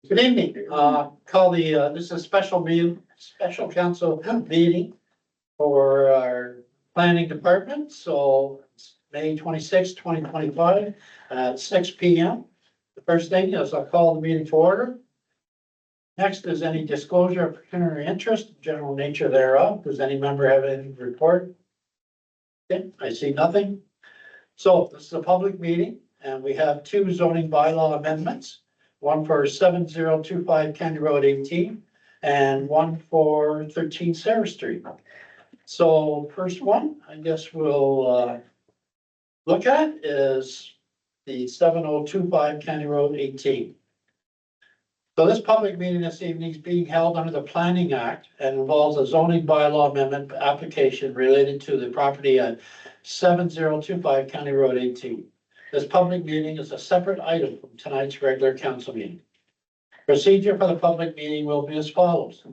Good evening. Call the, this is a special council meeting for our planning department. So it's May 26, 2025 at 6 p.m. The first thing is I'll call the meeting to order. Next is any disclosure of pecuniary interest, general nature thereof. Does any member have anything to report? Okay, I see nothing. So this is a public meeting and we have two zoning bylaw amendments. One for 7025 Candy Road 18 and one for 13 Sarah Street. So first one, I guess we'll look at is the 7025 Candy Road 18. So this public meeting this evening is being held under the Planning Act and involves a zoning bylaw amendment application related to the property at 7025 County Road 18. This public meeting is a separate item from tonight's regular council meeting. Procedure for the public meeting will be as follows.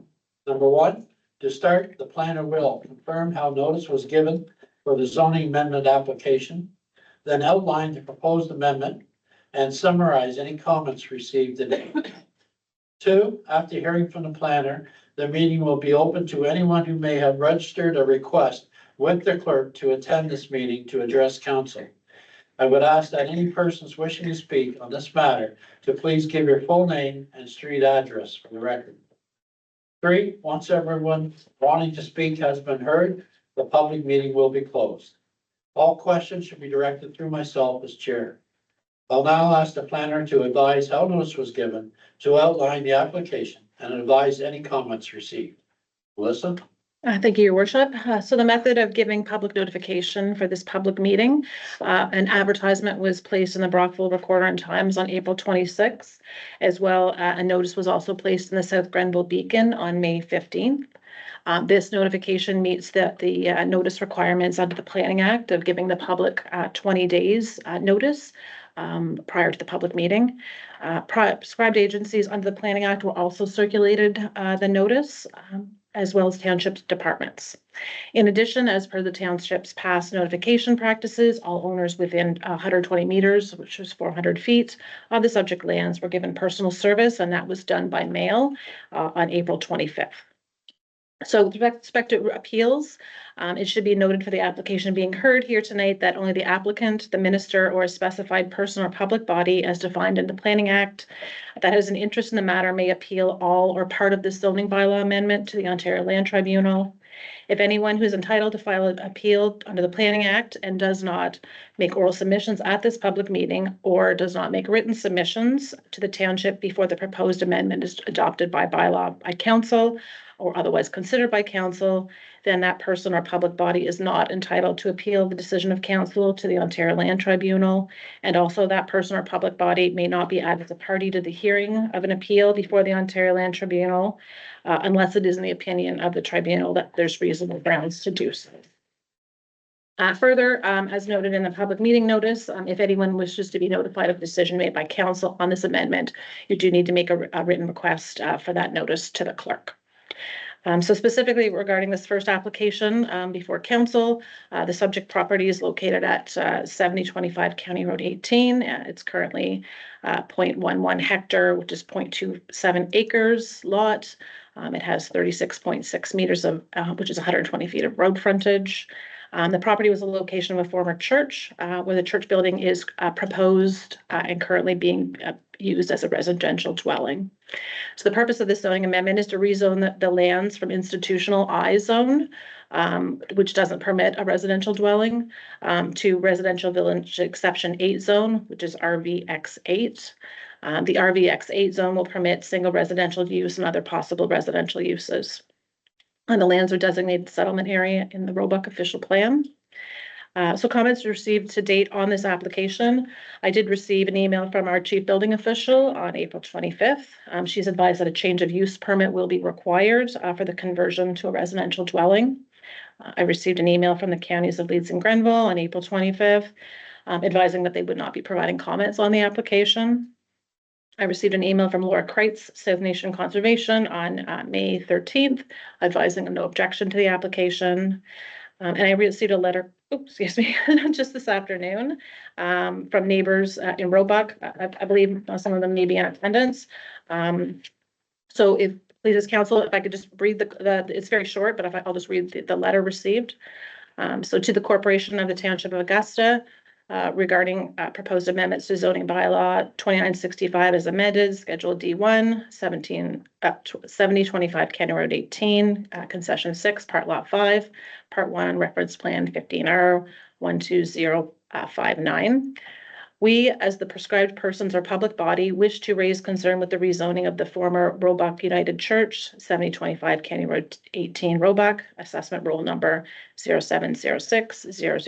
Number one, to start, the planner will confirm how notice was given for the zoning amendment application, then outline the proposed amendment and summarize any comments received today. Two, after hearing from the planner, the meeting will be open to anyone who may have registered a request with the clerk to attend this meeting to address council. I would ask that any persons wishing to speak on this matter to please give your full name and street address for the record. Three, once everyone wanting to speak has been heard, the public meeting will be closed. All questions should be directed through myself as chair. I'll now ask the planner to advise how notice was given, to outline the application and advise any comments received. Melissa? Thank you, Your Worship. So the method of giving public notification for this public meeting, an advertisement was placed in the Brockville Recorder and Times on April 26th, as well a notice was also placed in the South Grenville Beacon on May 15th. This notification meets the notice requirements under the Planning Act of giving the public 20 days notice prior to the public meeting. Prescribed agencies under the Planning Act were also circulated the notice, as well as township departments. In addition, as per the township's past notification practices, all owners within 120 meters, which is 400 feet, of the subject lands were given personal service, and that was done by mail on April 25th. So with respect to appeals, it should be noted for the application being heard here tonight that only the applicant, the minister, or a specified person or public body as defined in the Planning Act that has an interest in the matter may appeal all or part of the zoning bylaw amendment to the Ontario Land Tribunal. If anyone who is entitled to file an appeal under the Planning Act and does not make oral submissions at this public meeting or does not make written submissions to the township before the proposed amendment is adopted by bylaw by council or otherwise considered by council, then that person or public body is not entitled to appeal the decision of council to the Ontario Land Tribunal. And also that person or public body may not be added as a party to the hearing of an appeal before the Ontario Land Tribunal, unless it is in the opinion of the tribunal that there's reasonable grounds to do so. Further, as noted in the public meeting notice, if anyone wishes to be notified of a decision made by council on this amendment, you do need to make a written request for that notice to the clerk. So specifically regarding this first application before council, the subject property is located at 7025 County Road 18. It's currently 0.11 hectare, which is 0.27 acres lot. It has 36.6 meters of, which is 120 feet of road frontage. The property was a location of a former church where the church building is proposed and currently being used as a residential dwelling. So the purpose of this zoning amendment is to rezone the lands from institutional I zone, which doesn't permit a residential dwelling, to residential village exception 8 zone, which is RVX8. The RVX8 zone will permit single residential use and other possible residential uses. And the lands are designated settlement area in the Roebuck official plan. So comments received to date on this application. I did receive an email from our chief building official on April 25th. She's advised that a change of use permit will be required for the conversion to a residential dwelling. I received an email from the counties of Leeds and Grenville on April 25th, advising that they would not be providing comments on the application. I received an email from Laura Kreitz, South Nation Conservation, on May 13th, advising of no objection to the application. And I received a letter excuse me, just this afternoon, from neighbors in Roebuck. I believe some of them may be in attendance. So if, please, as council, if I could just read it's very short, but I'll just read the letter received. So to the Corporation of the Township of Augusta, regarding proposed amendments to zoning bylaw 2965 as amended, Schedule D1, 7025 County Road 18, Concession 6, Part Lot 5, Part 1, Reference Plan 15R 12059. We, as the prescribed persons or public body, wish to raise concern with the rezoning of the former Roebuck United Church, 7025 County Road 18, Roebuck, assessment rule number 0706 000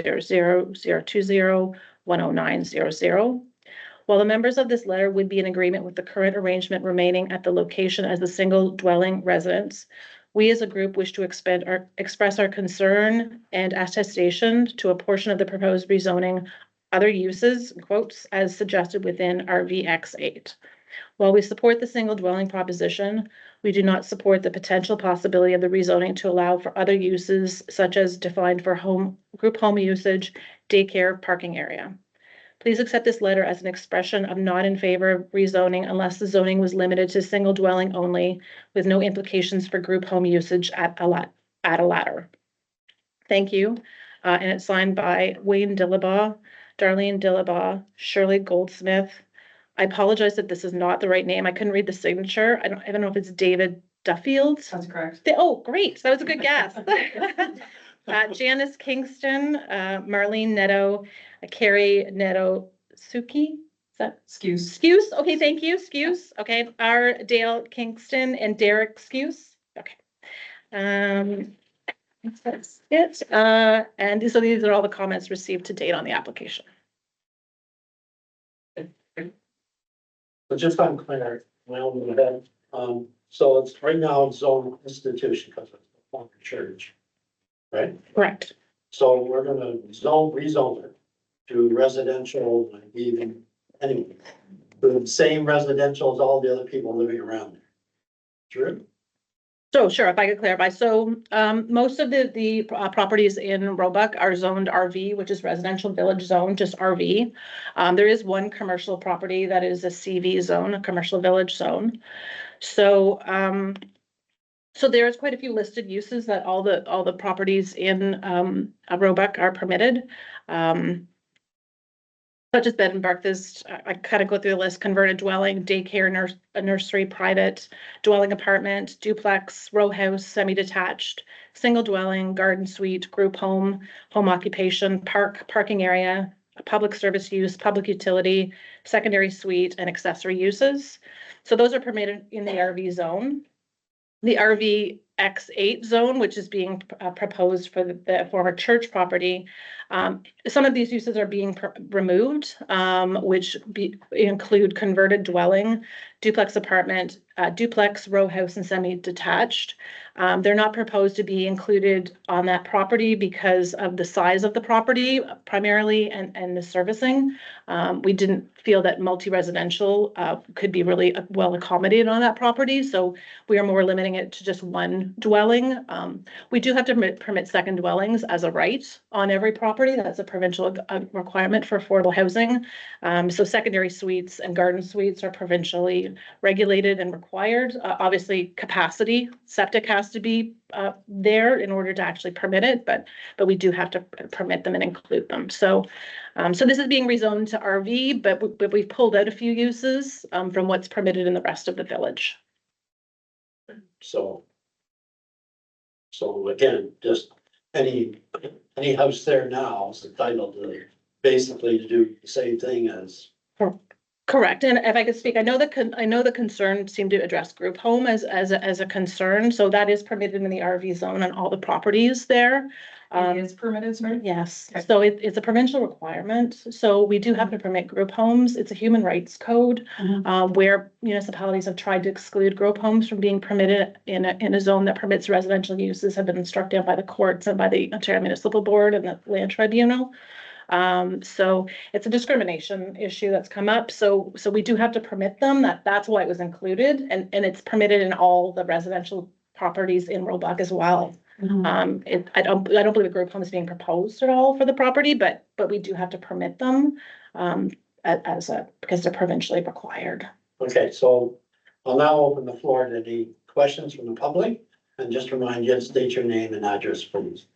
020 10900. While the members of this letter would be in agreement with the current arrangement remaining at the location as a single dwelling residence, we as a group wish to express our concern and attestation to a portion of the proposed rezoning other uses, quotes, as suggested within RVX8. While we support the single dwelling proposition, we do not support the potential possibility of the rezoning to allow for other uses such as defined for group home usage, daycare, parking area. Please accept this letter as an expression of not in favor of rezoning unless the zoning was limited to single dwelling only with no implications for group home usage at a latter. Thank you. And it's signed by Wayne Dillabaugh, Darlene Dillabaugh, Shirley Goldsmith. I apologize that this is not the right name. I couldn't read the signature. I don't know if it's David Duffield. That's correct. Oh, great. That was a good guess. Janice Kingston, Marlene Neto, Carrie Neto Suki. Is that Skuse? Okay, thank you. Skuse. Okay. R. Dale Kingston and Derek Skuse. Okay. That's it. And so these are all the comments received to date on the application. But just on clear, my own head, so it's right now it's zone institution because it's a former church, right? Correct. So we're gonna rezone it to residential, like even, anyway, the same residential as all the other people living around there. True? So sure, if I could clarify. So most of the properties in Roebuck are zoned RV, which is residential village zone, just RV. There is one commercial property that is a CV zone, a commercial village zone. So so there's quite a few listed uses that all the properties in Roebuck are permitted. Such as bed and breakfast, I kind of go through the list: converted dwelling, daycare, nursery, private dwelling apartment, duplex, row house, semi-detached, single dwelling, garden suite, group home, home occupation, parking area, public service use, public utility, secondary suite, and accessory uses. So those are permitted in the RV zone. The RV X8 zone, which is being proposed for the former church property. Some of these uses are being removed, which include converted dwelling, duplex apartment, duplex, row house, and semi-detached. They're not proposed to be included on that property because of the size of the property primarily and the servicing. We didn't feel that multi-residential could be really well accommodated on that property. So we are more limiting it to just one dwelling. We do have to permit second dwellings as a right on every property. That's a provincial requirement for affordable housing. So secondary suites and garden suites are provincially regulated and required. Obviously, capacity, septic has to be there in order to actually permit it, but we do have to permit them and include them. So so this is being rezoned to RV, but we've pulled out a few uses from what's permitted in the rest of the village. So again, just any house there now is entitled to basically to do the same thing as. Correct. And if I could speak, I know the concern seemed to address group home as a concern. So that is permitted in the RV zone on all the properties there. It's permitted, sorry? Yes, Okay. so it's a provincial requirement. So we do have to permit group homes. It's a human rights code where municipalities have tried to exclude group homes from being permitted in a zone that permits residential uses, have been struck down by the courts and by the Ontario Municipal Board and the Land Tribunal. So it's a discrimination issue that's come up. So we do have to permit them. That's why it was included, and it's permitted in all the residential properties in Roebuck as well. I don't believe a group home is being proposed at all for the property, but we do have to permit them, because they're provincially required. Okay, so I'll now open the floor to any questions from the public. And just remind you to state your name and address, please.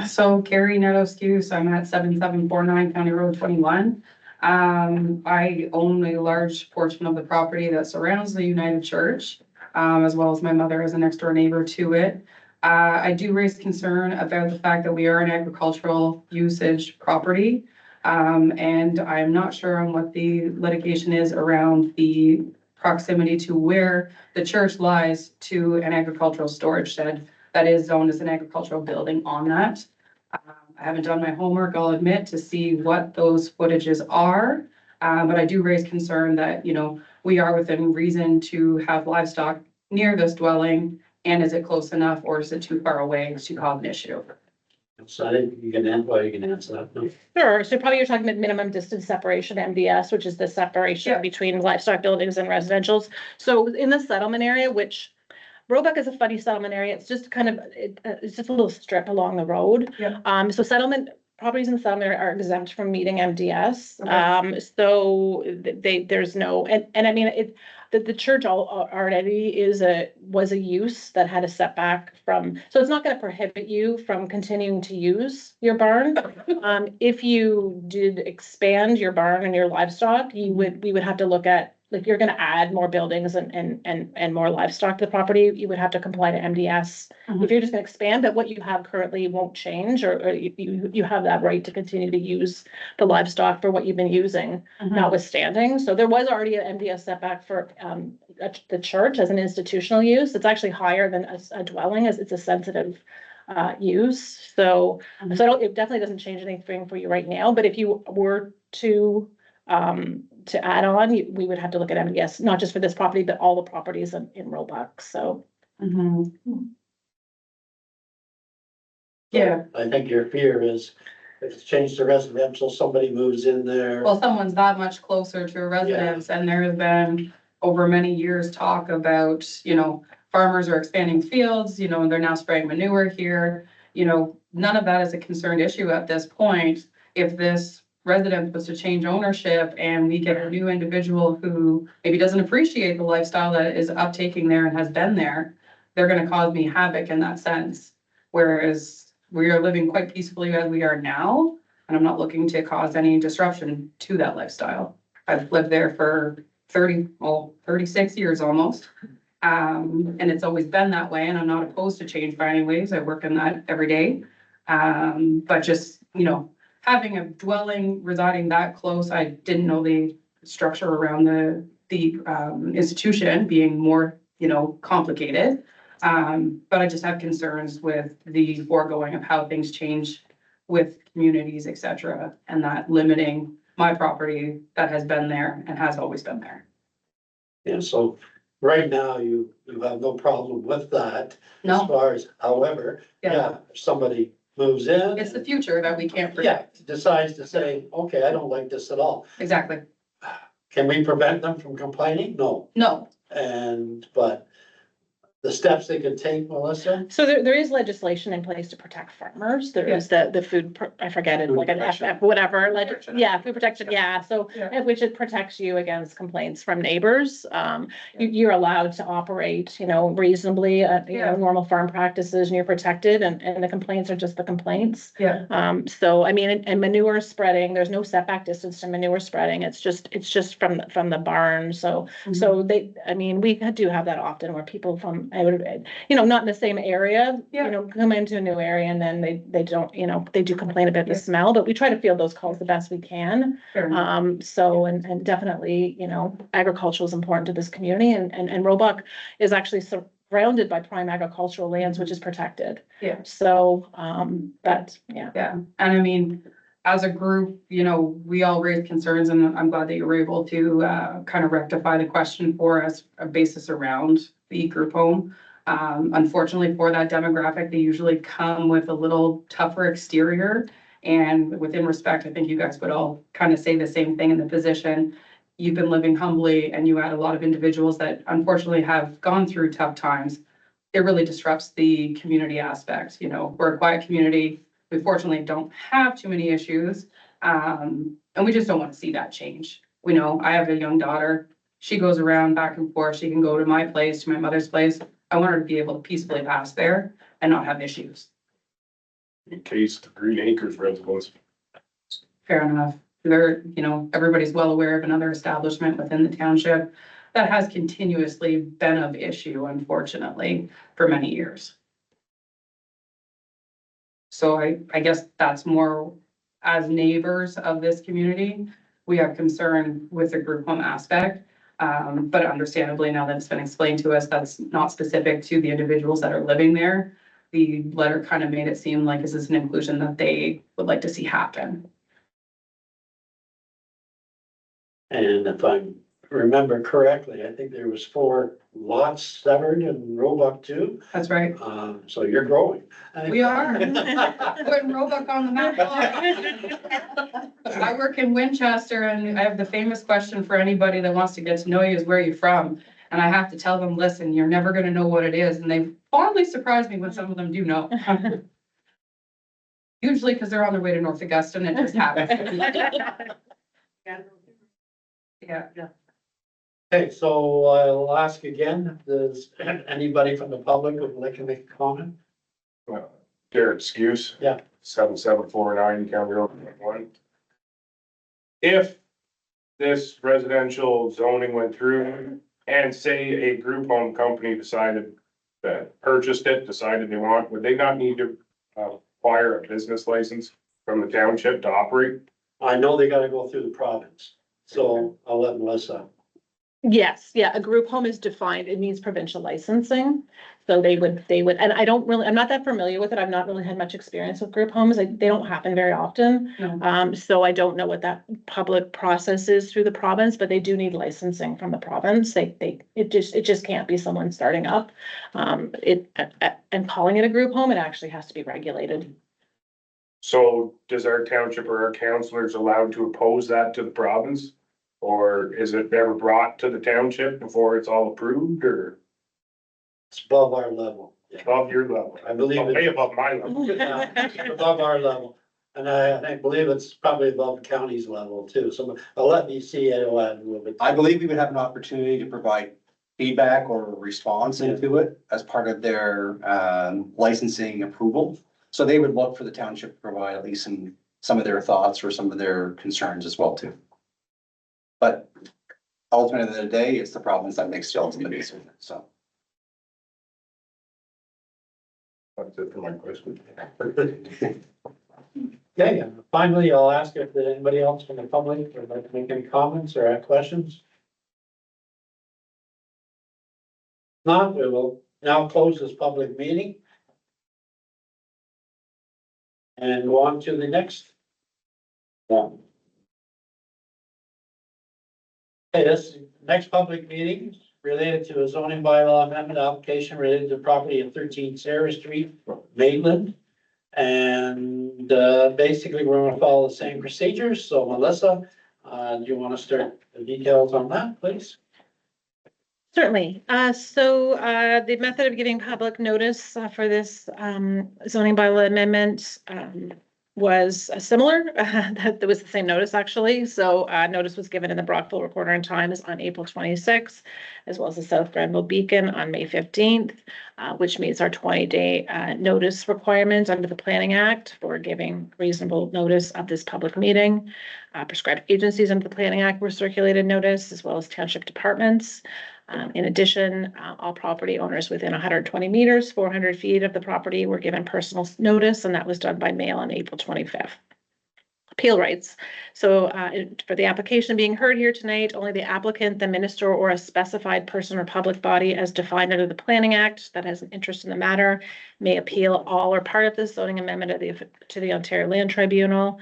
So Carrie Netoscu, so I'm at 7749 County Road 21. I own a large portion of the property that surrounds the United Church, as well as my mother as a next door neighbor to it. I do raise concern about the fact that we are an agricultural usage property. And I'm not sure on what the litigation is around the proximity to where the church lies to an agricultural storage shed that is zoned as an agricultural building on that. I haven't done my homework, I'll admit, to see what those footages are. But I do raise concern that, you know, we are within reason to have livestock near this dwelling. And is it close enough or is it too far away to cause an issue? So you can answer that. No? Sure, so probably you're talking about minimum distance separation, MDS, which is the separation Yeah. between livestock buildings and residentials. So in the settlement area, which Roebuck is a funny settlement area, it's just kind of, it's just a little strip along the road. Yeah. So settlement, properties in the settlement area are exempt from meeting MDS. Okay. So there's no, and I mean, the church already was a use that had a setback from, so it's not gonna prohibit you from continuing to use your barn. If you did expand your barn and your livestock, we would have to look at, like, you're gonna add more buildings and more livestock to the property, you would have to comply to MDS. If you're just gonna expand, but what you have currently won't change, or you have that right to continue to use the livestock for what you've been using, notwithstanding. So there was already an MDS setback for the church as an institutional use. It's actually higher than a dwelling, as it's a sensitive use. So it definitely doesn't change anything for you right now, but if you were to add on, we would have to look at MDS, not just for this property, but all the properties in Roebuck, so. Yeah, I think your fear is if it's changed to residential, somebody moves in there. well, someone's that much closer to a residence and there has been over many years talk about, you know, farmers are expanding fields, you know, and they're now spraying manure here. You know, none of that is a concerned issue at this point. If this resident was to change ownership and we get a new individual who maybe doesn't appreciate the lifestyle that is uptaking there and has been there, they're gonna cause me havoc in that sense. Whereas we are living quite peacefully as we are now, and I'm not looking to cause any disruption to that lifestyle. I've lived there for 36 years almost. And it's always been that way, and I'm not opposed to change by any ways. I work in that every day. But just, you know, having a dwelling residing that close, I didn't know the structure around the institution being more, you know, complicated. But I just have concerns with the foregoing of how things change with communities, et cetera, and that limiting my property that has been there and has always been there. Yeah, so right now you have no problem with that. As No, far as, however, yeah, if somebody moves in. it's the future that we can't Yeah, predict. decides to say, okay, I don't like this at all. Exactly. Can we prevent them from complaining? No. No, But the steps they could take, Melissa? So there is legislation in place to protect farmers. There is the food, I forget it, Food like an protection. FF, whatever, Protection. yeah, food protection, yeah, so. Yeah. Which it protects you against complaints from neighbors. You're allowed to operate, you know, reasonably, Yeah. normal farm practices, and you're protected, and the complaints are just the complaints. yeah, So I mean, and manure spreading, there's no setback distance to manure spreading. It's just from the barn. So I mean, we do have that often where people from, not in the same area, Yeah. come into a new area and then they don't, they do complain about the Yeah. smell, but we try to field those calls the best we can. fair enough. So, and definitely, agriculture is important to this community, and Roebuck is actually surrounded by prime agricultural lands, which is protected. Yeah. So, but, yeah. Yeah, and I mean, as a group, we all raised concerns and I'm glad that you were able to kind of rectify the question for us, a basis around the group home. Unfortunately for that demographic, they usually come with a little tougher exterior. And within respect, I think you guys would all kind of say the same thing in the position. you've been living humbly and you add a lot of individuals that unfortunately have gone through tough times, it really disrupts the community aspect. You know, we're a quiet community. We fortunately don't have too many issues. And we just don't want to see that change. We know I have a young daughter. She goes around back and forth. She can go to my place, to my mother's place. I want her to be able to peacefully pass there and not have issues. In case the Green Acres residents. Fair enough. There, you know, everybody's well aware of another establishment within the township that has continuously been of issue, unfortunately, for many years. So I guess that's more as neighbors of this community, we have concern with the group home aspect. But understandably, now that it's been explained to us, that's not specific to the individuals that are living there. The letter kind of made it seem like this is an inclusion that they would like to see happen. And if I remember correctly, I think there was 4 lots severed in Roebuck too. That's right. So you're growing. We are. Putting Roebuck on the map. I work in Winchester and I have the famous question for anybody that wants to get to know you is where you're from. And I have to tell them, listen, you're never gonna know what it is. And they fondly surprise me when some of them do know. Usually because they're on their way to North Augusta and it just happens. Yeah. Okay, so I'll ask again, does anybody from the public would like to make a comment? Garrett Skuse. Yeah. 7749 County Road 1. If this residential zoning went through and say a group home company decided that purchased it, decided they want, would they not need to acquire a business license from the township to operate? I know they gotta go through the province, so I'll let Melissa. Yes, yeah, a group home is defined, it needs provincial licensing. So they would, and I don't really, I'm not that familiar with it. I've not really had much experience with group homes. They don't happen very often. No. So I don't know what that public process is through the province, but they do need licensing from the province. It just can't be someone starting up. And calling it a group home, it actually has to be regulated. So does our township or our councilors allowed to oppose that to the province? Or is it ever brought to the township before it's all approved, or It's above our level. above your level? I believe Way it's above my level. above our level. And I believe it's probably above the county's level too. So I'll let you see it a little bit. I believe we would have an opportunity to provide feedback or response into it as part of their licensing approval. So they would look for the township to provide at least some of their thoughts or some of their concerns as well too. But ultimately, at the end of the day, it's the province that makes the ultimate decision, so. That's it for my question. Okay, and finally, I'll ask if there's anybody else from the public would like to make any comments or ask questions. Not, we will now close this public meeting. And go on to the next one. Okay, this next public meeting is related to a zoning bylaw amendment application related to property at 13 Sarah Street, Maitland. And basically, we're gonna follow the same procedures. So Melissa, do you want to start the details on that, please? Certainly. So the method of giving public notice for this zoning bylaw amendment was similar. That was the same notice, actually. So notice was given in the Brockville Recorder and Times on April 26th, as well as the South Granville Beacon on May 15th, which meets our 20-day notice requirements under the Planning Act for giving reasonable notice of this public meeting. Prescribed agencies under the Planning Act were circulated notice, as well as township departments. In addition, all property owners within 120 meters, 400 feet of the property were given personal notice, and that was done by mail on April 25th. Appeal rights. So for the application being heard here tonight, only the applicant, the minister, or a specified person or public body as defined under the Planning Act that has an interest in the matter may appeal all or part of this zoning amendment to the Ontario Land Tribunal.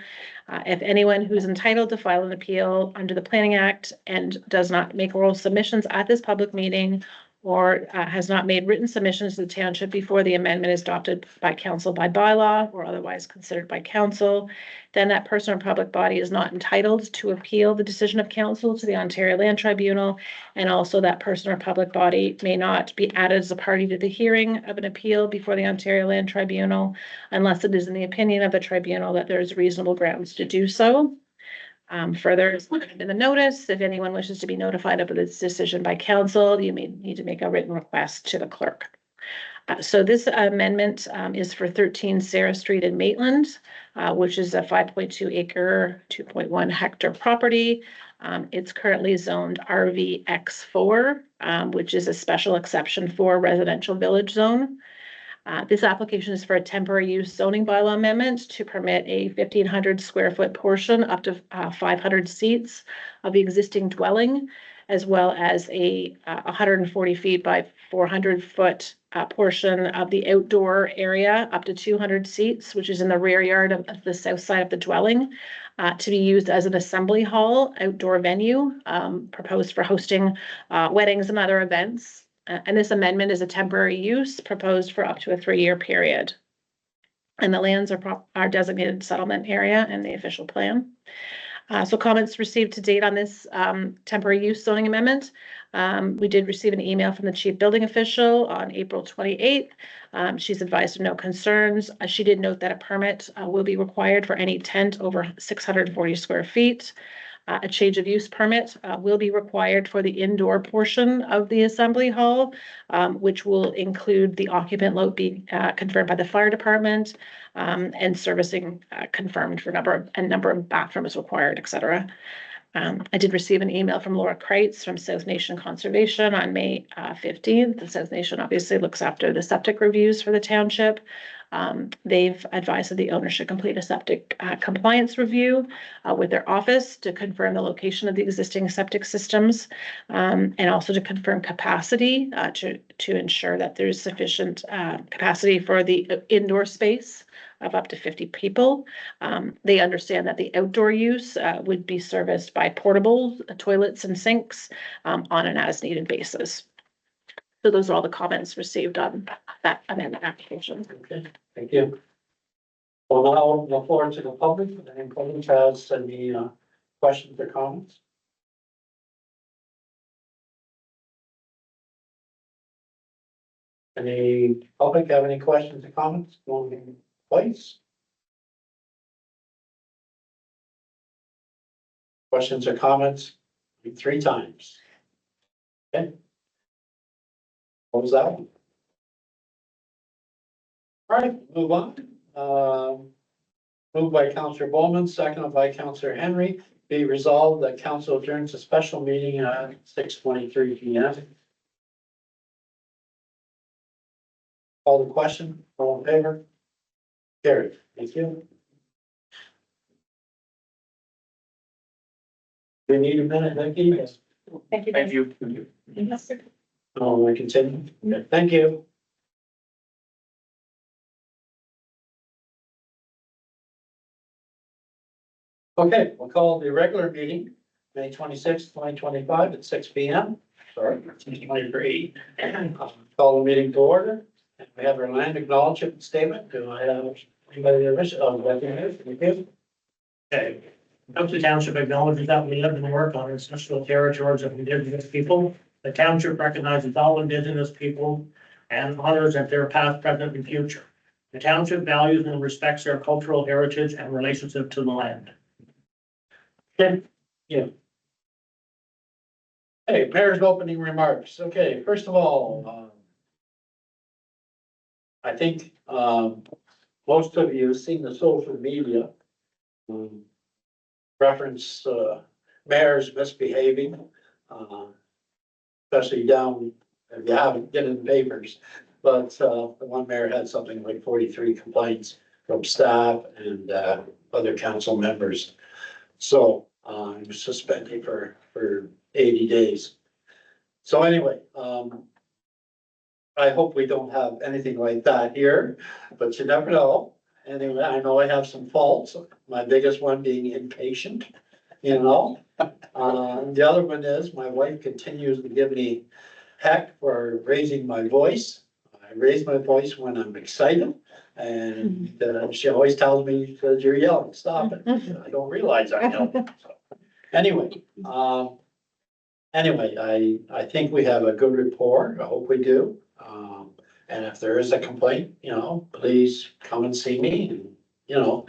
If anyone who's entitled to file an appeal under the Planning Act and does not make oral submissions at this public meeting, or has not made written submissions to the township before the amendment is adopted by council by bylaw or otherwise considered by council, then that person or public body is not entitled to appeal the decision of council to the Ontario Land Tribunal. And also that person or public body may not be added as a party to the hearing of an appeal before the Ontario Land Tribunal unless it is in the opinion of the tribunal that there is reasonable grounds to do so. Further, as noted in the notice, if anyone wishes to be notified of this decision by council, you may need to make a written request to the clerk. So this amendment is for 13 Sarah Street in Maitland, which is a 5.2 acre, 2.1 hectare property. It's currently zoned RVX4, which is a special exception for residential village zone. This application is for a temporary use zoning bylaw amendment to permit a 1,500 square foot portion up to 500 seats of the existing dwelling, as well as a 140 feet by 400 foot portion of the outdoor area up to 200 seats, which is in the rear yard of the south side of the dwelling, to be used as an assembly hall outdoor venue proposed for hosting weddings and other events. And this amendment is a temporary use proposed for up to a 3-year period. And the lands are designated settlement area in the official plan. So comments received to date on this temporary use zoning amendment. We did receive an email from the chief building official on April 28th. She's advised of no concerns. She did note that a permit will be required for any tent over 640 square feet. A change of use permit will be required for the indoor portion of the assembly hall, which will include the occupant load being confirmed by the fire department and servicing confirmed for number of bathrooms required, et cetera. I did receive an email from Laura Kreitz from South Nation Conservation on May 15th. The South Nation obviously looks after the septic reviews for the township. They've advised that the owner should complete a septic compliance review with their office to confirm the location of the existing septic systems and also to confirm capacity to ensure that there's sufficient capacity for the indoor space of up to 50 people. They understand that the outdoor use would be serviced by portable toilets and sinks on an as-needed basis. So those are all the comments received on that amendment application. Okay, thank you. Well, now open the floor to the public. If any public has any questions or comments? Any public have any questions or comments? Going twice? Questions or comments? 3 times. Okay. What was that one? All right, move on. Moved by Councillor Bowman, seconded by Councillor Henry. Be resolved that council adjourns a special meeting at 6:23 p.m. Call the question, all in favor? Carried, thank you. We need a minute, Nikki? Yes. Thank you. Thank you. Oh, I continue. Okay, thank you. Okay, we'll call the regular meeting, May 26th, 2025 at 6 p.m. Sorry, 23. Call the meeting to order. And we have our land acknowledgement statement. Do I have anybody that wishes? Oh, thank you. Okay. Tecumseh Township acknowledges that we live and work on ancestral territories of indigenous people. The township recognizes all indigenous people and honors that they're past, present, and future. The township values and respects their cultural heritage and relationship to the land. Okay, yeah. Hey, mayor's opening remarks. Okay, first of all, I think, most of you have seen the social media. Reference, mayors misbehaving, especially down, if you haven't, get in the papers. But, the one mayor had something like 43 complaints from staff and, other council members. So, he was suspended for 80 days. So anyway, I hope we don't have anything like that here, but you never know. Anyway, I know I have some faults, my biggest one being impatient, you know? The other one is my wife continues to give me Heck for raising my voice. I raise my voice when I'm excited. And she always tells me, she says, you're yelling, stop it. I don't realize I'm yelling. So, anyway, I think we have a good rapport. I hope we do. And if there is a complaint, please come and see me and, or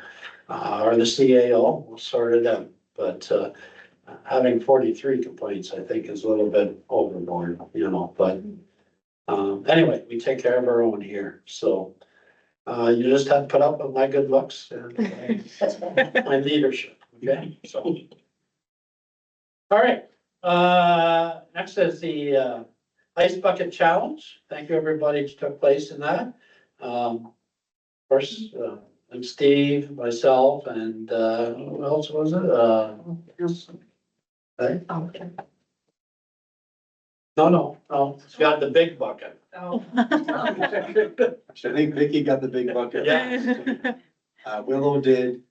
the CAO, we'll sort it out. But, having 43 complaints, I think is a little bit overboard, but, anyway, we take care of our own here, so. You just have to put up with my good looks and my leadership, okay, so. All right, next is the, Ice Bucket Challenge. Thank you, everybody who took place in that. Of course, and Steve, myself, and, who else was it? Hey? No, it's got the big bucket. Oh. I think Vicky got the big bucket. Yeah. Willow did.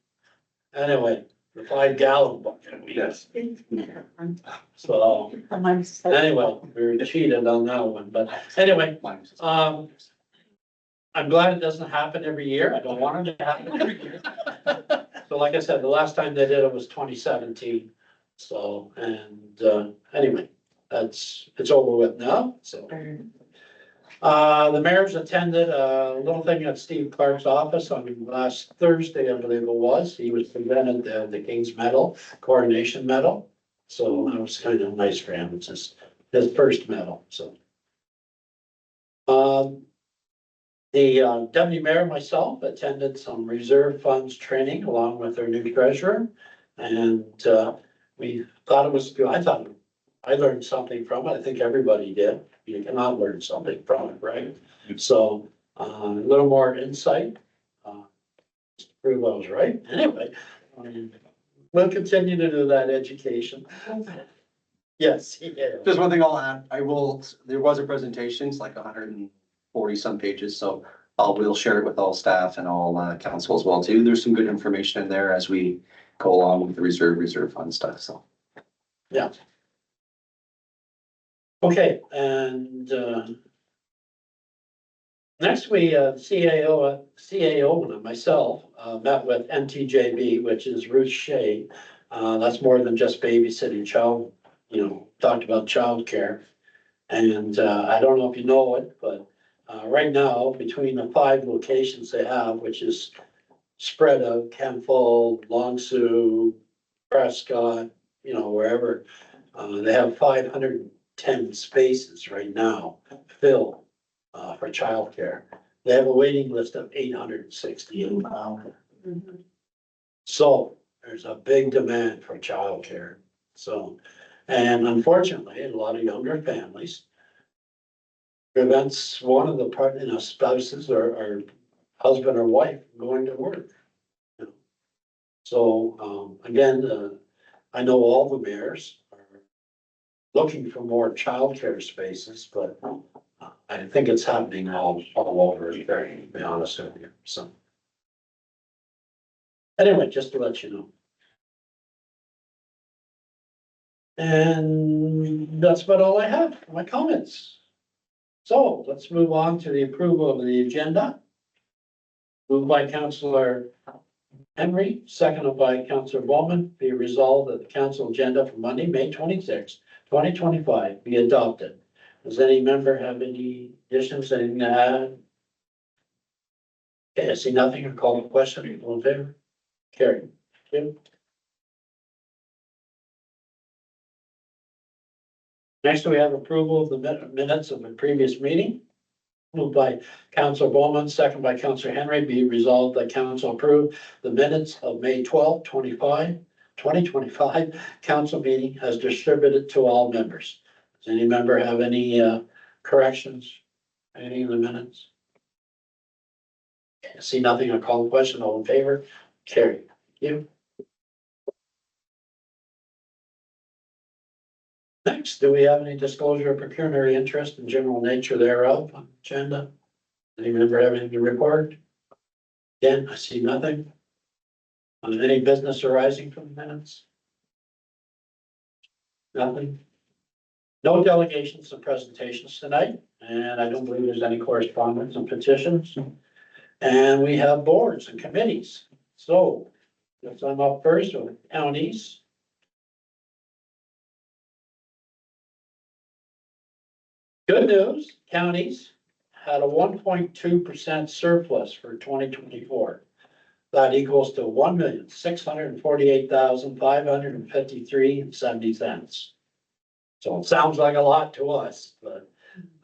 Anyway, the 5-gallon bucket. Yes. So, anyway, we were cheated on that one, but anyway, I'm glad it doesn't happen every year. I don't want it to happen every year. So like I said, the last time they did it was 2017. So, and, anyway, it's over with now, so. The mayor's attended a little thing at Steve Clark's office on last Thursday, I believe it was. He was presented the King's Medal, Coronation Medal. So that was kind of nice for him. It's his first medal, so. The deputy mayor and myself attended some reserve funds training along with our new treasurer. And we thought it was good. I learned something from it. I think everybody did. You cannot learn something from it, right? So a little more insight. To prove I was right. Anyway, we'll continue to do that education. Yes, yeah. Just one thing I'll add, there was a presentation, it's like 140 some pages, so we'll share it with all staff and all council as well too. There's some good information in there as we go along with the reserve fund stuff, so. Yeah. Okay, and next we, CAO and myself, met with NTJB, which is Ruth Shea. That's more than just babysitting talked about childcare. And I don't know if you know it, but right now, between the 5 locations they have, which is spread out, Kempful, Long Sault, Prescott, wherever, they have 510 spaces right now filled for childcare. They have a waiting list of 868. Wow. So there's a big demand for childcare. So, and unfortunately, a lot of younger families prevents one of the spouses or husband or wife going to work. So, again, I know all the mayors are looking for more childcare spaces, but I think it's happening all over, to be honest with you, so. Anyway, just to let you know. And that's about all I have for my comments. So let's move on to the approval of the agenda. Moved by Councillor Henry, seconded by Councillor Bowman, be resolved that the council agenda for Monday, May 26, 2025 be adopted. Does any member have any additions, anything to add? Okay, I see nothing. I'll call the question. All in favor? Carried. Kim? Next, we have approval of the minutes of the previous meeting. Moved by Councillor Bowman, second by Councillor Henry, be resolved that council approve the minutes of May 12, 2025 council meeting as distributed to all members. Does any member have any corrections? Any of the minutes? Okay, I see nothing. I'll call the question. All in favor? Carried. Thank you. Next, do we have any disclosure of pecuniary interest and general nature thereof on the agenda? Any member have anything to report? Again, I see nothing. Any business arising from the minutes? Nothing. No delegations and presentations tonight, and I don't believe there's any correspondence and petitions. And we have boards and committees. So, let's I'm up first with counties. Good news, counties had a 1.2% surplus for 2024. That equals to 1,648,553.70. So it sounds like a lot to us, but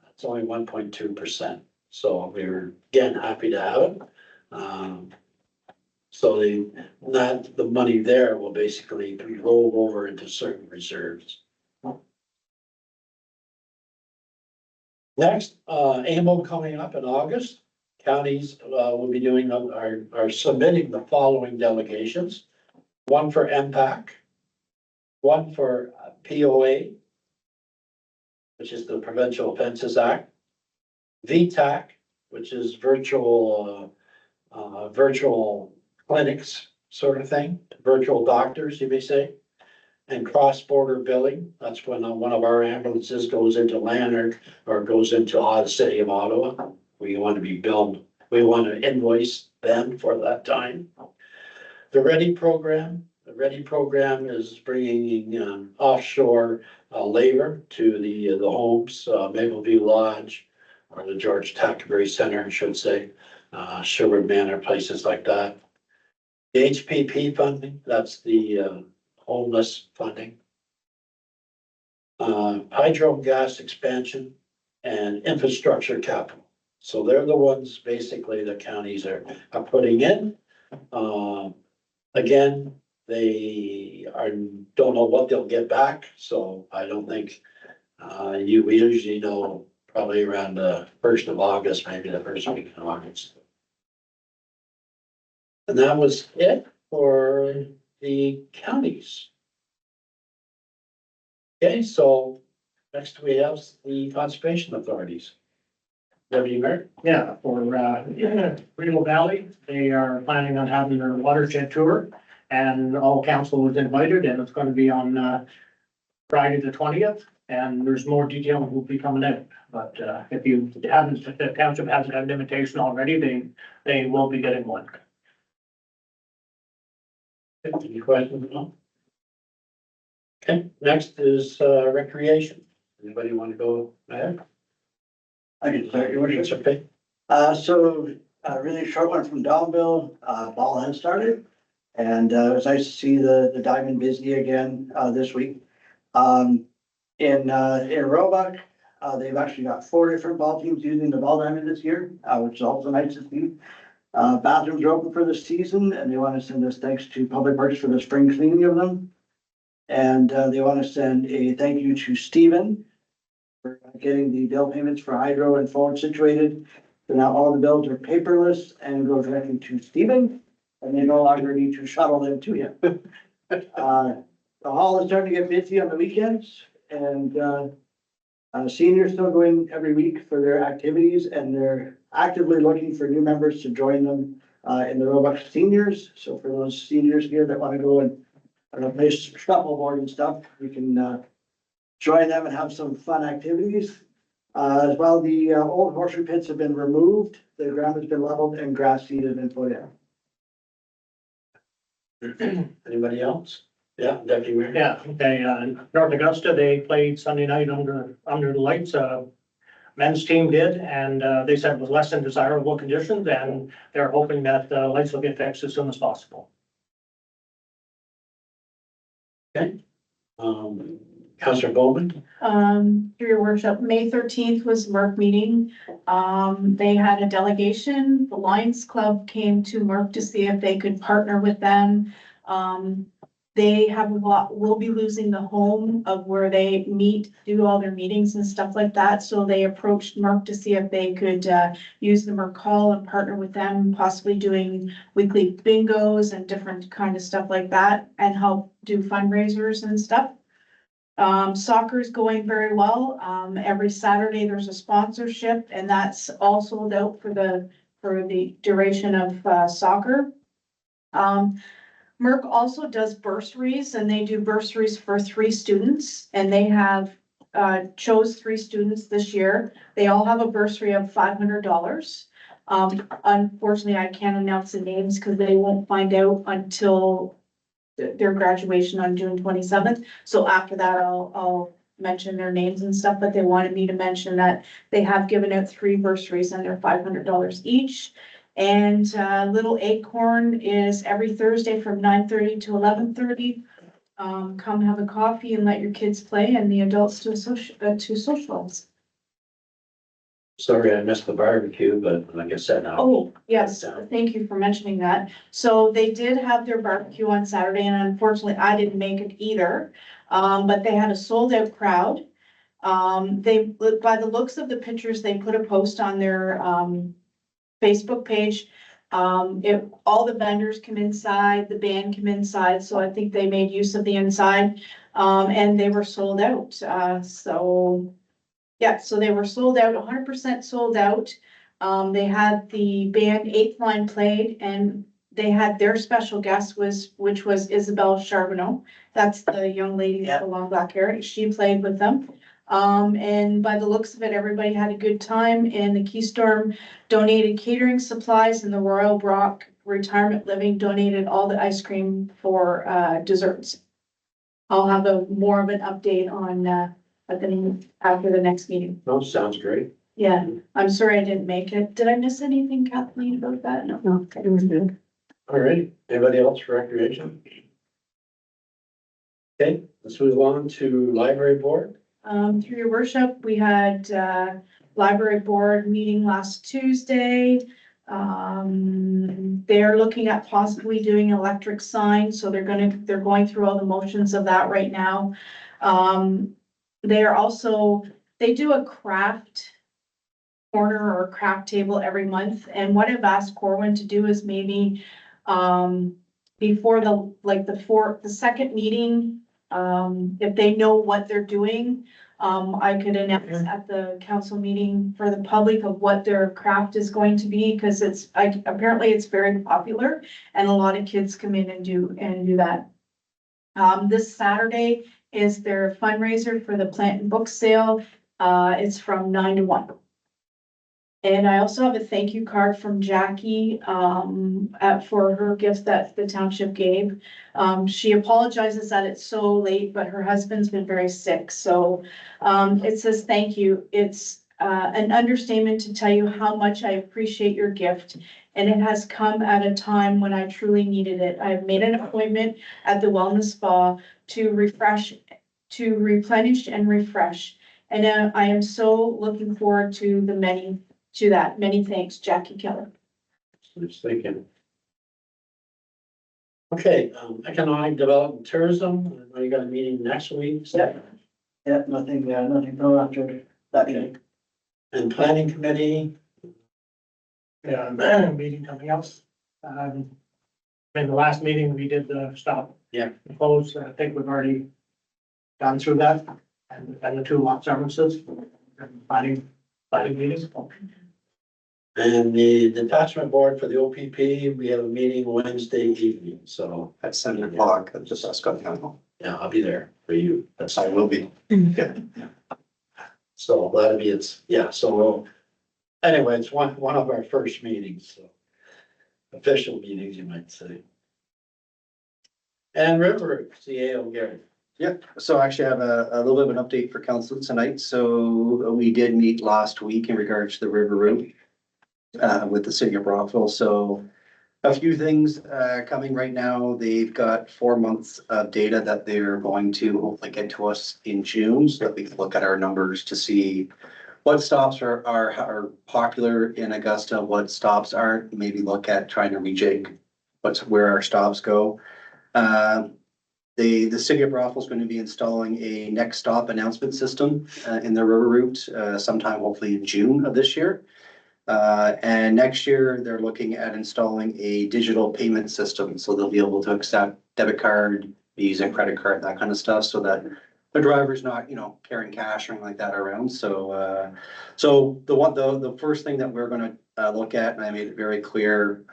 it's only 1.2%. So we were again happy to have it. So the money there will basically be rolled over into certain reserves. Next, AMO coming up in August. Counties will be doing, are submitting the following delegations. One for MPAC, one for POA, which is the Provincial Offences Act, VTAC, which is virtual clinics sort of thing, virtual doctors, you may say. And cross-border billing, that's when one of our ambulances goes into Lanark or goes into the city of Ottawa. We want to be billed, we want to invoice them for that time. The READY program is bringing offshore labor to the homes, Mapleview Lodge, or the George Tackleberry Center, I should say, Sherwood Manor, places like that. The HPP funding, that's the homeless funding. Hydro gas expansion and infrastructure capital. So they're the ones basically the counties are putting in. Again, don't know what they'll get back, so I don't think, we usually know probably around the 1st of August, maybe the first week of August. And that was it for the counties. Okay, so next we have the conservation authorities. Deputy Mayor? Yeah, for, Reno Valley, they are planning on having their watershed tour, and all council is invited, and it's gonna be on, Friday the 20th, and there's more detail will be coming out. But, if the township hasn't had an invitation already, they will be getting one. Any questions? No? Okay, next is recreation. Anybody want to go there? I can start, your It's worship. okay. So, a really short one from Donville, ball has started. And, it was nice to see the Diamond busy again, this week. In Roebuck, they've actually got 4 different ball teams using the ball diamond this year, which is also nice to see. Bathrooms are open for the season, and they want to send us thanks to Public Works for the spring cleaning of them. And, they want to send a thank you to Stephen for getting the bill payments for hydro and phone situated. So now all the bills are paperless and go directly to Stephen, and they no longer need to shuttle them to him. The hall is starting to get busy on the weekends, and seniors still going every week for their activities, and they're actively looking for new members to join them in the Roebuck seniors. So for those seniors here that want to go and play shuffleboard and stuff, we can join them and have some fun activities. As well, the old horseshoe pits have been removed, the ground has been leveled, and grass seed has been put in. Anybody else? Yeah, Deputy Mayor? Yeah, they, North Augusta, they played Sunday night under the lights, men's team did, and, they said it was less than desirable conditions, and they're hoping that the lights will get fixed as soon as possible. Okay. Councillor Bowman? Through your workshop, May 13th was Merck meeting. They had a delegation. The Lions Club came to Merck to see if they could partner with them. They will be losing the home of where they meet, do all their meetings and stuff like that. So they approached Merck to see if they could, use the Merck Hall and partner with them, possibly doing weekly bingos and different kind of stuff like that, and help do fundraisers and stuff. Soccer is going very well. Every Saturday there's a sponsorship, and that's all sold out for the duration of soccer. Merck also does bursaries, and they do bursaries for 3 students, and they have chose 3 students this year. They all have a bursary of $500. Unfortunately, I can't announce the names because they won't find out until their graduation on June 27th. So after that, I'll mention their names and stuff, but they wanted me to mention that they have given out 3 bursaries and they're $500 each. And Little Acorn is every Thursday from 9:30 to 11:30. Come have a coffee and let your kids play and the adults to socialize. Sorry, I missed the barbecue, but like I said, now. Oh, yes, thank you for mentioning that. So they did have their barbecue on Saturday and unfortunately I didn't make it either. But they had a sold out crowd. They, by the looks of the pictures, they put a post on their, Facebook page. All the vendors come inside, the band come inside, so I think they made use of the inside. And they were sold out, so. Yeah, so they were sold out, 100% sold out. They had the band Eighth Line played and they had their special guest which was Isabel Charbonneau. That's the young lady with the long black hair. She played with them. And by the looks of it, everybody had a good time and the Keystorm donated catering supplies and the Royal Brock Retirement Living donated all the ice cream for, desserts. I'll have more of an update on, after the next meeting. Oh, sounds great. Yeah, I'm sorry I didn't make it. Did I miss anything, Kathleen, about that? No, it was good. All right, anybody else for recreation? Okay, let's move on to library board. Through your worship, we had, library board meeting last Tuesday. They're looking at possibly doing electric signs, so they're going through all the motions of that right now. They do a craft corner or craft table every month, and what I've asked Corwin to do is maybe, before the second meeting, if they know what they're doing, I could announce at the council meeting for the public of what their craft is going to be, because apparently it's very popular, and a lot of kids come in and do that. This Saturday is their fundraiser for the plant and book sale. It's from 9 to 1. And I also have a thank you card from Jackie, for her gift that the township gave. She apologizes that it's so late, but her husband's been very sick, so, it says, thank you. It's, an understatement to tell you how much I appreciate your gift. And it has come at a time when I truly needed it. I have made an appointment at the wellness spa to replenish and refresh. And I am so looking forward to that. Many thanks, Jackie Keller. Just thinking. Okay, economic development and tourism, I know you got a meeting next week. Yeah. Yeah, nothing no after that meeting. And planning committee, Yeah, meeting coming up. In the last meeting, we did the stop. Yeah. and close, I think we've already gone through that, and the 2 lot severances, and planning meetings. and the detachment board for the OPP, we have a meeting Wednesday evening, so, At 7 o'clock, at just Scott County. yeah, I'll be there for you. That's, I will be. so that'll be anyway, it's one of our first meetings, so. Official meetings, you might say. And River, CAO Gary. Yep, so I actually have a little bit of an update for council tonight. So we did meet last week in regards to the river route with the city of Brockville. So a few things coming right now. They've got 4 months of data that they're going to hopefully get to us in June so that we can look at our numbers to see what stops are popular in Augusta, what stops aren't, maybe look at trying to rejig where our stops go. The city of Brockville is going to be installing a next stop announcement system in the river route sometime hopefully in June of this year. And next year, they're looking at installing a digital payment system, so they'll be able to accept debit card, Visa, credit card, that kind of stuff, so that the driver's not, carrying cash or anything like that around. So, the first thing that we're gonna look at, and I made it very clear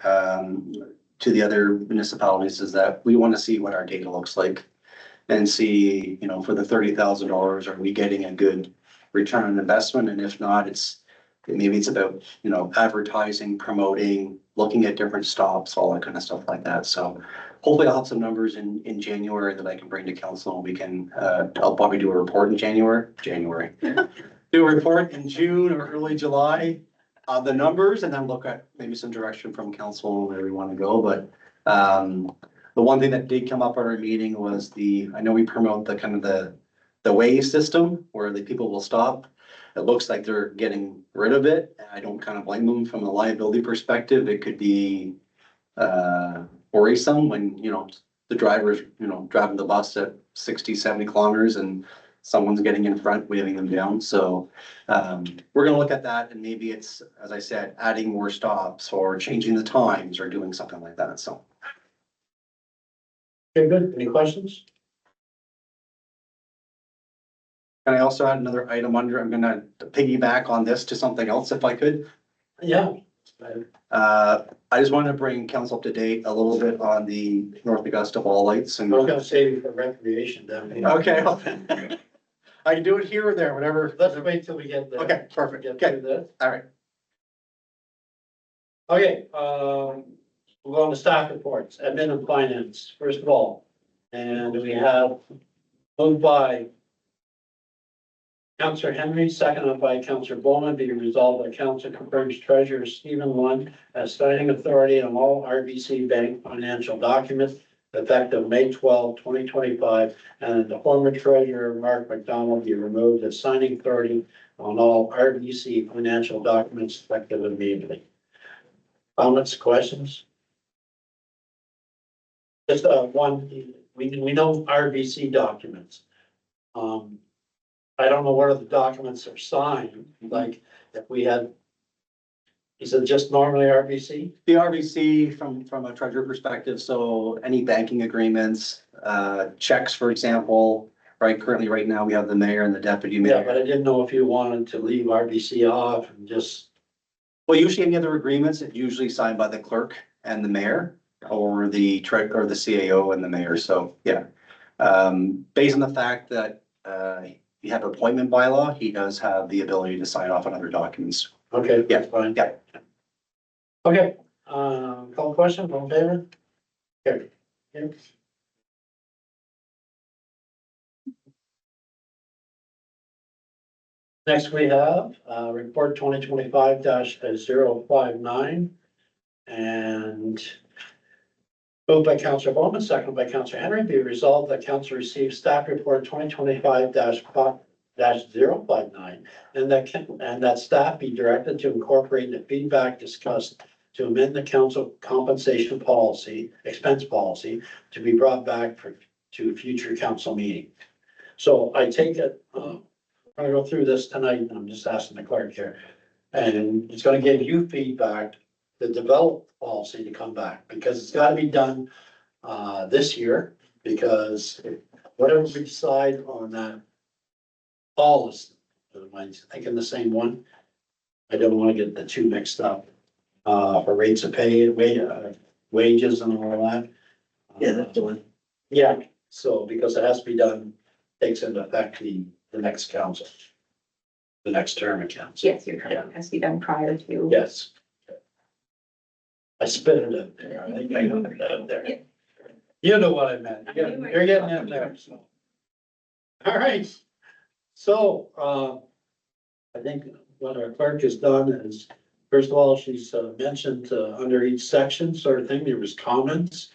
to the other municipalities, is that we want to see what our data looks like. and see, you know, for the $30,000, are we getting a good return on investment? And if not, maybe it's about, you know, advertising, promoting, looking at different stops, all that kind of stuff like that. So hopefully I'll have some numbers in January that I can bring to council, and we can, I'll probably do a report in January. Do a report in June or early July of the numbers, and then look at maybe some direction from council where we want to go. But the one thing that did come up at our meeting was I know we promote the kind of the way system where the people will stop. It looks like they're getting rid of it, and I don't kind of blame them from a liability perspective. It could be worrisome when, you know, the driver's, you know, driving the bus at 60, 70 kilometers and someone's getting in front, waving them down. So we're gonna look at that, and maybe it's, as I said, adding more stops or changing the times or doing something like that, so. Okay, good. Any questions? And I also had another item under, I'm gonna piggyback on this to something else if I could. Yeah. I just wanted to bring council up to date a little bit on the North Augusta ball lights I and. was gonna save you for recreation down here. Okay. I can do it here or there, whatever. Let's wait till we get there. Okay, perfect. Get Okay, through this. all right. Okay, we'll go on to staff reports, admin and finance, first of all. And we have moved by Councillor Henry, seconded by Councillor Bowman, be resolved that council confirms treasurer Stephen Lund as signing authority on all RBC Bank financial documents effective May 12, 2025, and the former treasurer Mark McDonald be removed as signing authority on all RBC financial documents effective immediately. Comments, questions? Just one, we know RBC documents. I don't know what other documents are signed, like if we had. Is it just normally RBC? The RBC from a treasurer perspective, so any banking agreements, checks, for example, right? Currently, right now, we have the mayor and the deputy Yeah, but mayor. I didn't know if you wanted to leave RBC off and just, Well, usually any other agreements, it's usually signed by the clerk and the mayor or the CAO and the mayor. So, yeah. Based on the fact that, you have appointment bylaw, he does have the ability to sign off on other documents. okay, Yeah, that's fine. yeah. Okay, call question, all in favor? Here. Here. Next, we have, report 2025-059. And moved by Councillor Bowman, seconded by Councillor Henry, be resolved that council receives staff report 2025-059. And that staff be directed to incorporate the feedback discussed to amend the council compensation policy, expense policy, to be brought back to future council meeting. So I take it, I'm gonna go through this tonight, and I'm just asking the clerk here. And it's gonna give you feedback to develop policy to come back, because it's gotta be done this year, because whatever we decide on that policy, am I thinking the same one? I don't wanna get the two mixed up, for rates of pay, wages and all that. Yeah, that's the one. Yeah, so because it has to be done, takes into effect the next council. The next term of council. Yes, your correct. It has to be done prior to. Yes. I spit it out there. I think I got it out there. You know what I meant. You're getting in there, so. All right. So, I think what our clerk has done is, first of all, she's mentioned under each section sort of thing, there was comments.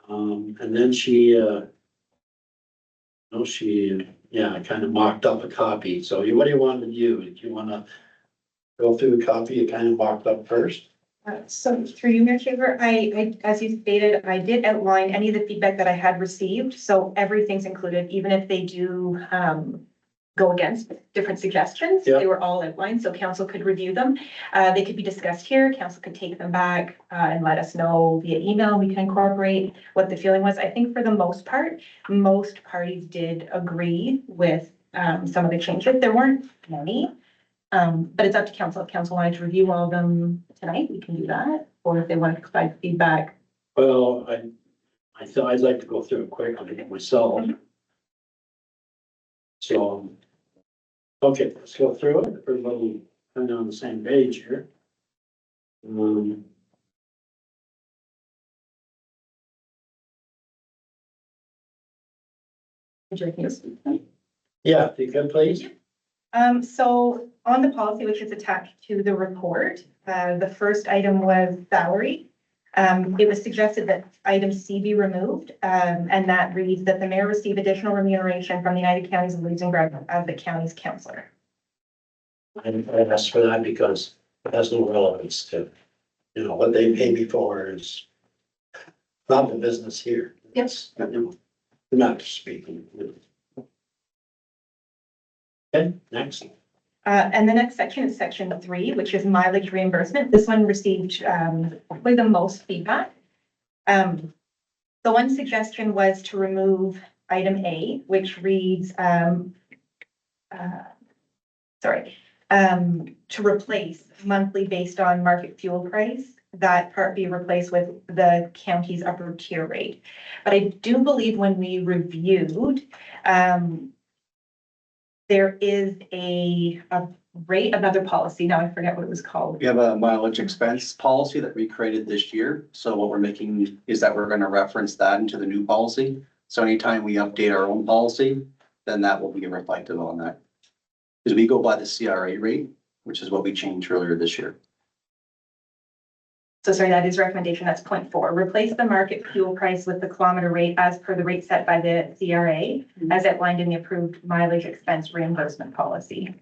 And then she kind of mocked up a copy. So what do you want to do? Do you want to go through the copy you kind of mocked up first? So through you, Mayor Shaver, I, as you stated, I did outline any of the feedback that I had received. So everything's included, even if they do, go against different suggestions. Yeah. They were all outlined, so council could review them. They could be discussed here. Council could take them back, and let us know via email. We can incorporate what the feeling was. I think for the most part, most parties did agree with, some of the changes. There weren't many. But it's up to council. If council wanted to review all of them tonight, we can do that. Or if they want to provide feedback. Well, I thought I'd like to go through it quickly myself. So, okay, let's go through it. Everybody kind of on the same page here. Um, yeah, if you could please. So on the policy, which is attached to the report, the first item was salary. It was suggested that item C be removed, and that reads that the mayor receive additional remuneration from the United Counties of Leaves and Grant as the county's councillor. I asked for that because it has no relevance to, what they pay me for is not the business here. Yes. Not speaking. Okay, next. And the next section is section 3, which is mileage reimbursement. This one received probably the most feedback. The one suggestion was to remove item A, which reads, to replace monthly based on market fuel price. That part be replaced with the county's upper tier rate. But I do believe when we reviewed, there is a rate, another policy, now I forget what it was called. We have a mileage expense policy that we created this year. So what we're making is that we're gonna reference that into the new policy. So anytime we update our own policy, then that will be reflective on that. Because we go by the CRA rate, which is what we changed earlier this year. So sorry, that is recommendation, that's point 4. Replace the market fuel price with the kilometer rate as per the rate set by the CRA, as outlined in the approved mileage expense reimbursement policy.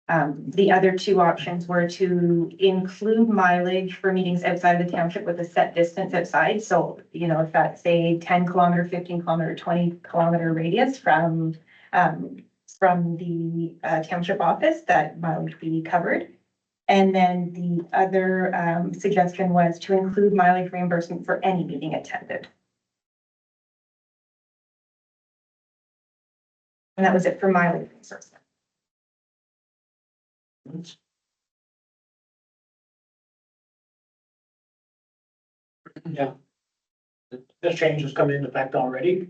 The other two options were to include mileage for meetings outside of the township with a set distance outside. So, if that's a 10-kilometer, 15-kilometer, 20-kilometer radius from the township office, that mileage be covered. And then the other suggestion was to include mileage reimbursement for any meeting attended. And that was it for mileage reimbursement. Yeah, This change has come into effect already.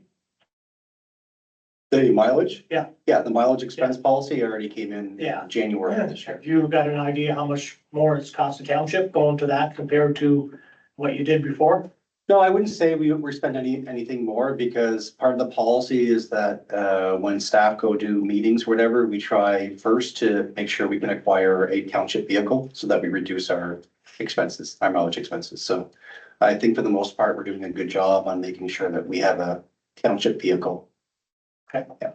The mileage? Yeah. Yeah, the mileage expense policy already came in Yeah. January of this year. Have you got an idea how much more it's cost the township going to that compared to what you did before? No, I wouldn't say we're spending anything more because part of the policy is that when staff go do meetings, or whatever, we try first to make sure we can acquire a township vehicle so that we reduce our expenses, our mileage expenses. So I think for the most part, we're doing a good job on making sure that we have a township vehicle. Okay. Yeah.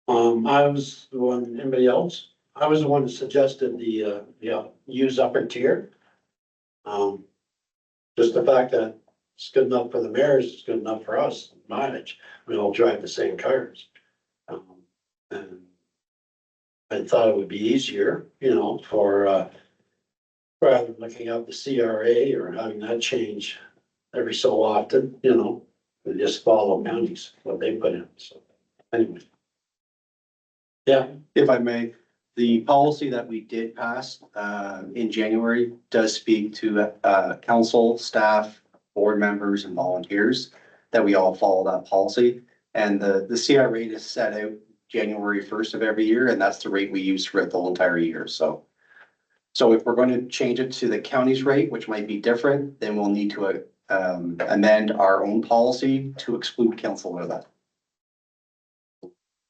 I was the one, anybody else? I was the one that suggested the, use upper tier. Just the fact that it's good enough for the mayors, it's good enough for us, mileage, we all drive the same cars. And I thought it would be easier, for, rather than looking up the CRA or having that change every so often, we just follow counties, what they put in, so, anyway. Yeah, If I may, the policy that we did pass in January does speak to council, staff, board members and volunteers that we all follow that policy. And the CR rate is set out January 1st of every year, and that's the rate we use for the whole entire year. So if we're going to change it to the county's rate, which might be different, then we'll need to amend our own policy to exclude council of that.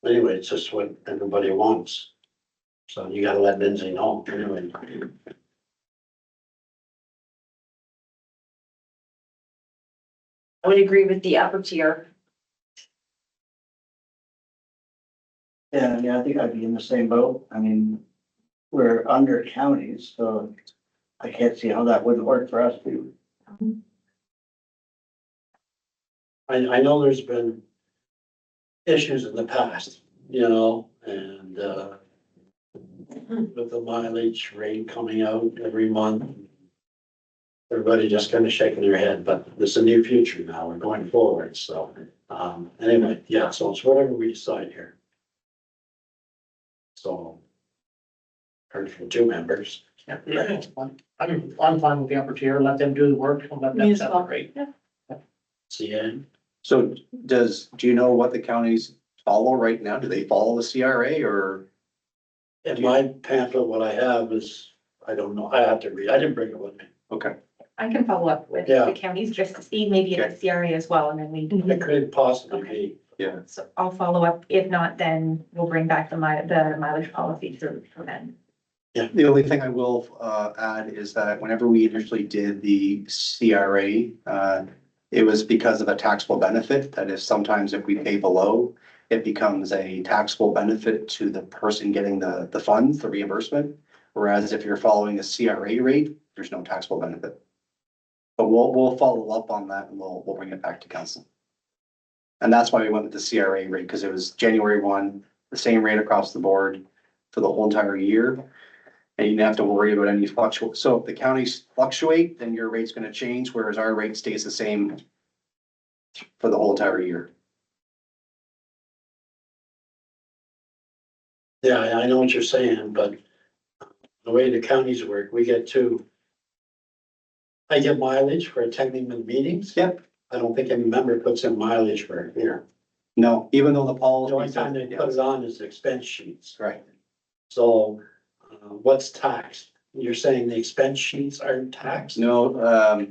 anyway, it's just what everybody wants. So you gotta let Lindsay know, anyway. I would agree with the upper tier. Yeah, I think I'd be in the same boat. I mean, we're under counties, so I can't see how that wouldn't work for us too. I know there's been issues in the past, and, with the mileage rate coming out every month. Everybody just kind of shaking their head, but there's a new future now, we're going forward, so, anyway, yeah, so it's whatever we decide here. So. Heard from 2 members. I'm fine with the upper tier, let them do the work, and let them set the rate. CN. So do you know what the counties follow right now? Do they follow the CRA or? In my pamphlet, what I have is, I don't know, I have to read, I didn't bring it with me. Okay, I can follow up with Yeah. the counties just to see, maybe it's the CRA as well, and then we. It could possibly be. yeah. So I'll follow up. If not, then we'll bring back the mileage policy for then. The only thing I will add is that whenever we initially did the CRA, it was because of a taxable benefit, that is sometimes if we pay below, it becomes a taxable benefit to the person getting the funds, the reimbursement. Whereas if you're following a CRA rate, there's no taxable benefit. But we'll follow up on that and we'll bring it back to council. And that's why we went with the CRA rate, because it was January 1, the same rate across the board for the whole entire year. And you didn't have to worry about any fluctuate. So if the counties fluctuate, then your rate's gonna change, whereas our rate stays the same for the whole entire year. Yeah, I know what you're saying, but the way the counties work, we get I get mileage for attending the meetings. Yep. I don't think any member puts in mileage for here. No, even though the The policy. only time they put it on is expense sheets. Right. So, what's taxed? You're saying the expense sheets aren't taxed? No,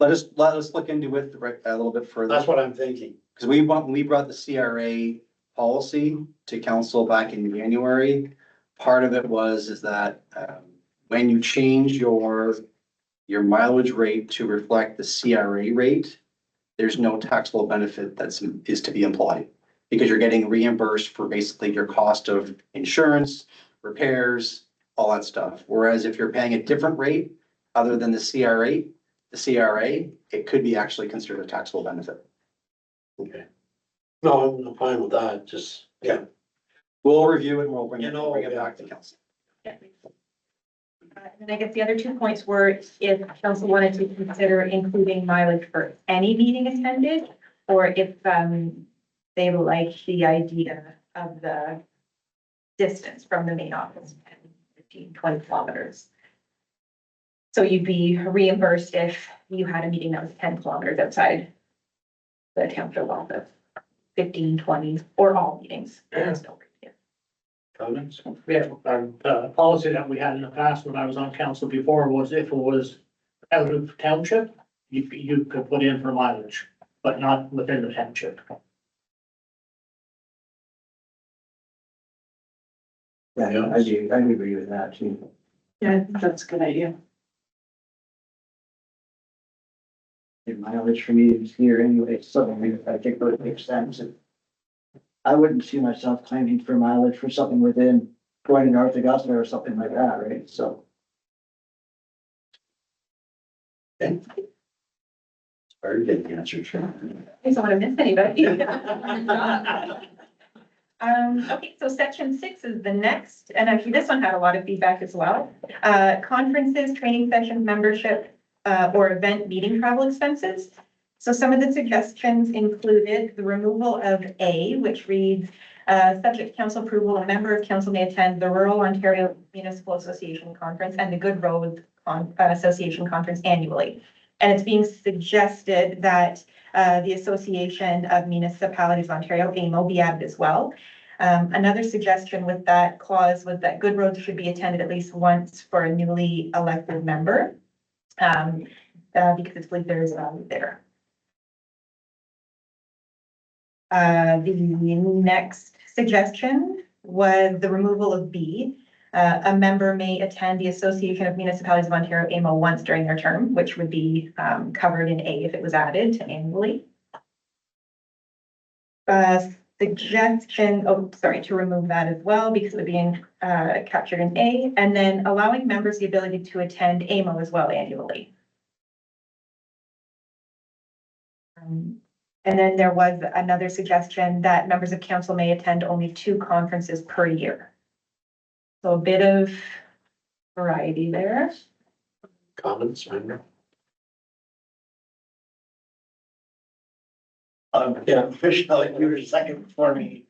let us look into it a little bit further. That's what I'm thinking. Because when we brought the CRA policy to council back in January, part of it is that when you change your mileage rate to reflect the CRA rate, there's no taxable benefit is to be employed. Because you're getting reimbursed for basically your cost of insurance, repairs, all that stuff. Whereas if you're paying a different rate other than the CRA, it could be actually considered a taxable benefit. Okay. No, I'm fine with that, just, yeah. We'll review it and we'll bring You it know, yeah. back to council. And I guess the other 2 points were if council wanted to consider including mileage for any meeting attended, or if they like the idea of the distance from the main office, 10, 15, 20 kilometers. So you'd be reimbursed if you had a meeting that was 10 kilometers outside the township office, 15, 20, or all meetings. There's no rate. Comments? Yeah, policy that we had in the past when I was on council before was if it was out of township, you could put in for mileage, but not within the township. Yeah, I do agree with that too. Yeah, that's a good idea. Your mileage for meetings here anyway, something I think would make sense. I wouldn't see myself claiming for mileage for something within going to North Augusta or something like that, right? So. Very good answer, sure. I don't want to miss anybody. Okay, so section 6 is the next, and actually this one had a lot of feedback as well. Conferences, training sessions, membership, or event meeting travel expenses. So some of the suggestions included the removal of A, which reads, subject to council approval, a member of council may attend the Rural Ontario Municipal Association Conference and the Good Roads Association Conference annually. And it's being suggested that the Association of Municipalities of Ontario, AMO, be added as well. Another suggestion with that clause was that Good Roads should be attended at least once for a newly elected member, because it's believed there is value there. The next suggestion was the removal of B. A member may attend the Association of Municipalities of Ontario, AMO, once during their term, which would be covered in A if it was added to annually. Suggestion, to remove that as well because it would be captured in A, and then allowing members the ability to attend AMO as well annually. And then there was another suggestion that members of council may attend only 2 conferences per year. So a bit of variety there. Comments, member? Yeah, Michelle, you were second before me.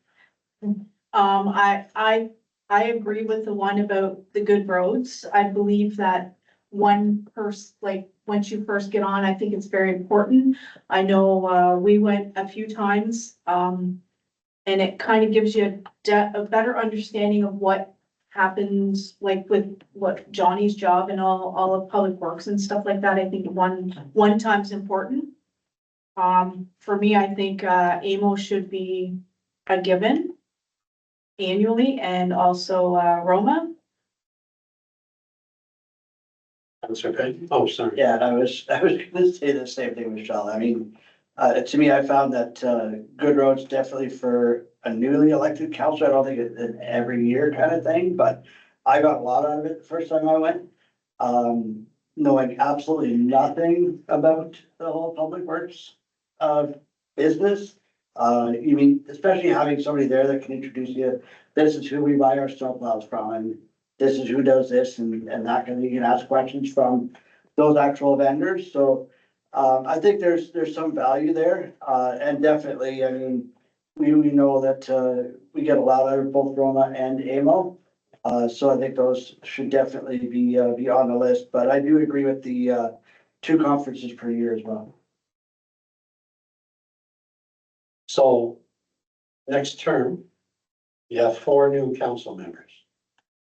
I agree with the one about the good roads. I believe that like, once you first get on, I think it's very important. I know, we went a few times, and it kind of gives you a better understanding of what happens, like with what Johnny's job and all of Public Works and stuff like that. I think one time's important. For me, I think, AMO should be a given annually, and also, Roma. Councillor Payne? Oh, sorry. Yeah, and I was gonna say the same thing, Michelle. I mean, to me, I found that, Good Roads definitely for a newly elected council. I don't think it's an every year kind of thing, but I got a lot out of it the first time I went. Knowing absolutely nothing about the whole Public Works, business. You mean, especially having somebody there that can introduce you, this is who we buy our snowplows from, and this is who does this, and that kind of, you can ask questions from those actual vendors, so. I think there's some value there, and definitely, I mean, we know that, we get a lot out of both Roma and AMO. So I think those should definitely be on the list, but I do agree with the, 2 conferences per year as well. So, next term, you have 4 new council members.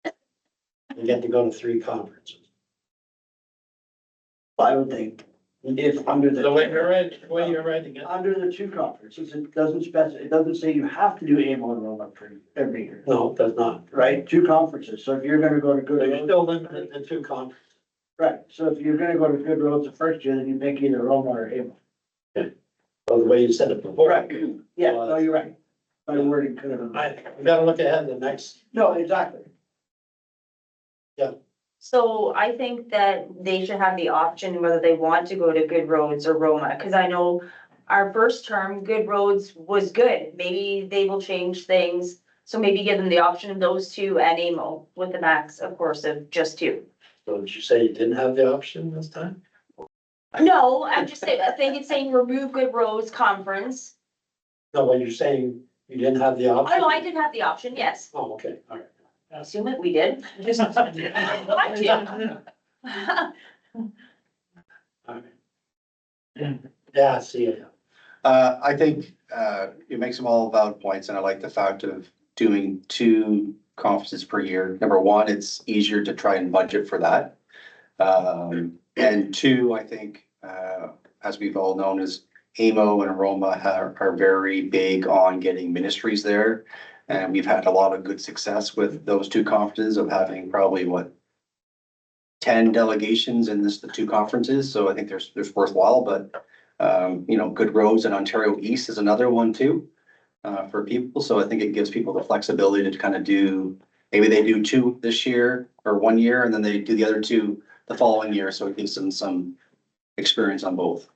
You get to go to 3 conferences. I would think if under The way the, you're writing it. under the 2 conferences, it doesn't it doesn't say you have to do AMO and Roma for every year, No, it does not. right? 2 conferences, so if you're gonna go to So Good you're Roads, still limited to 2 conferences. right, so if you're gonna go to Good Roads the first year, then you pick either Roma or AMO. Well, the way you said it before. Right, yeah, no, you're right. My wording could have been. We gotta look ahead to the next. No, exactly. So I think that they should have the option whether they want to go to Good Roads or Roma, because I know our first term, Good Roads was good. Maybe they will change things. So maybe give them the option of those 2 and AMO with the max, of course, of just 2. So did you say you didn't have the option this time? No, I'm just saying, I think it's saying remove Good Roads conference. No, but you're saying you didn't have the option? Oh, no, I did have the option, yes. Oh, okay, all right. I assume it we did. I did. All right. Yeah, I see it. I think, it makes them all valid points, and I like the fact of doing 2 conferences per year. Number 1, it's easier to try and budget for that. And 2, I think, as we've all known, is AMO and Aroma are very big on getting ministries there. And we've had a lot of good success with those 2 conferences of having probably 10 delegations in the 2 conferences. So I think there's worthwhile, but, Good Roads and Ontario East is another one too, for people. So I think it gives people the flexibility to kind of do, maybe they do 2 this year or 1 year, and then they do the other 2 the following year. So it gives them some experience on both.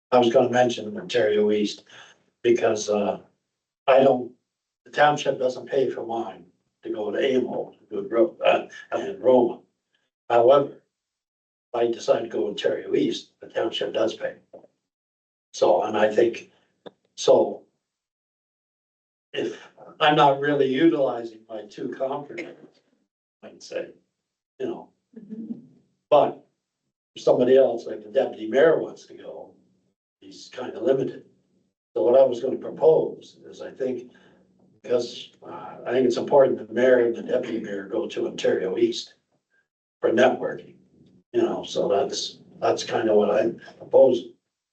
I was gonna mention Ontario East because, the township doesn't pay for mine to go to AMO, Good Road, and Roma. However, if I decide to go Ontario East, the township does pay. So, and I think, so if I'm not really utilizing my 2 conferences, I'd say, but if somebody else, like the deputy mayor wants to go, he's kind of limited. So what I was gonna propose is I think, because I think it's important that the mayor and the deputy mayor go to Ontario East for networking, so that's kind of what I propose.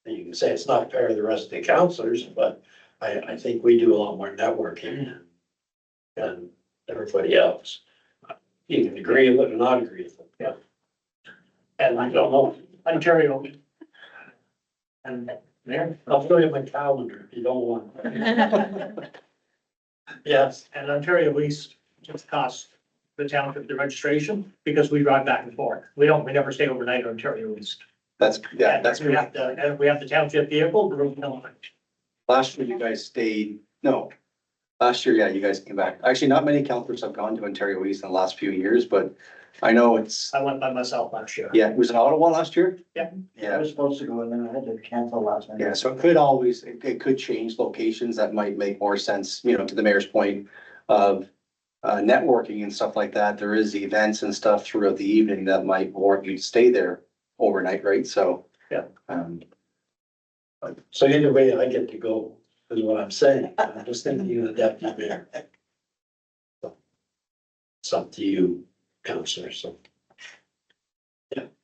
And you can say it's not fair to the rest of the counselors, but I think we do a lot more networking than everybody else. You can agree with it or not agree with it. Yeah. And I don't know, Ontario. And there, I'll show you my calendar if you don't want. Yes, and Ontario East just costs the township the registration because we drive back and forth. We never stay overnight in Ontario East. That's We have to, and if we have the township vehicle, we're going to. last year you guys stayed, no. Last year, yeah, you guys came back. Actually, not many counselors have gone to Ontario East in the last few years, but I know it's, I went by myself last year. yeah, it was in Ottawa last year? Yeah. I Yeah, was supposed to go and then I had to cancel last minute. yeah, so it could always, it could change locations that might make more sense, to the mayor's point of networking and stuff like that, there is events and stuff throughout the evening that might warrant you to stay there overnight, right? So. Yeah. So either way, I get to go, is what I'm saying. I'm just thinking of the deputy mayor. It's up to you, Counselor, so.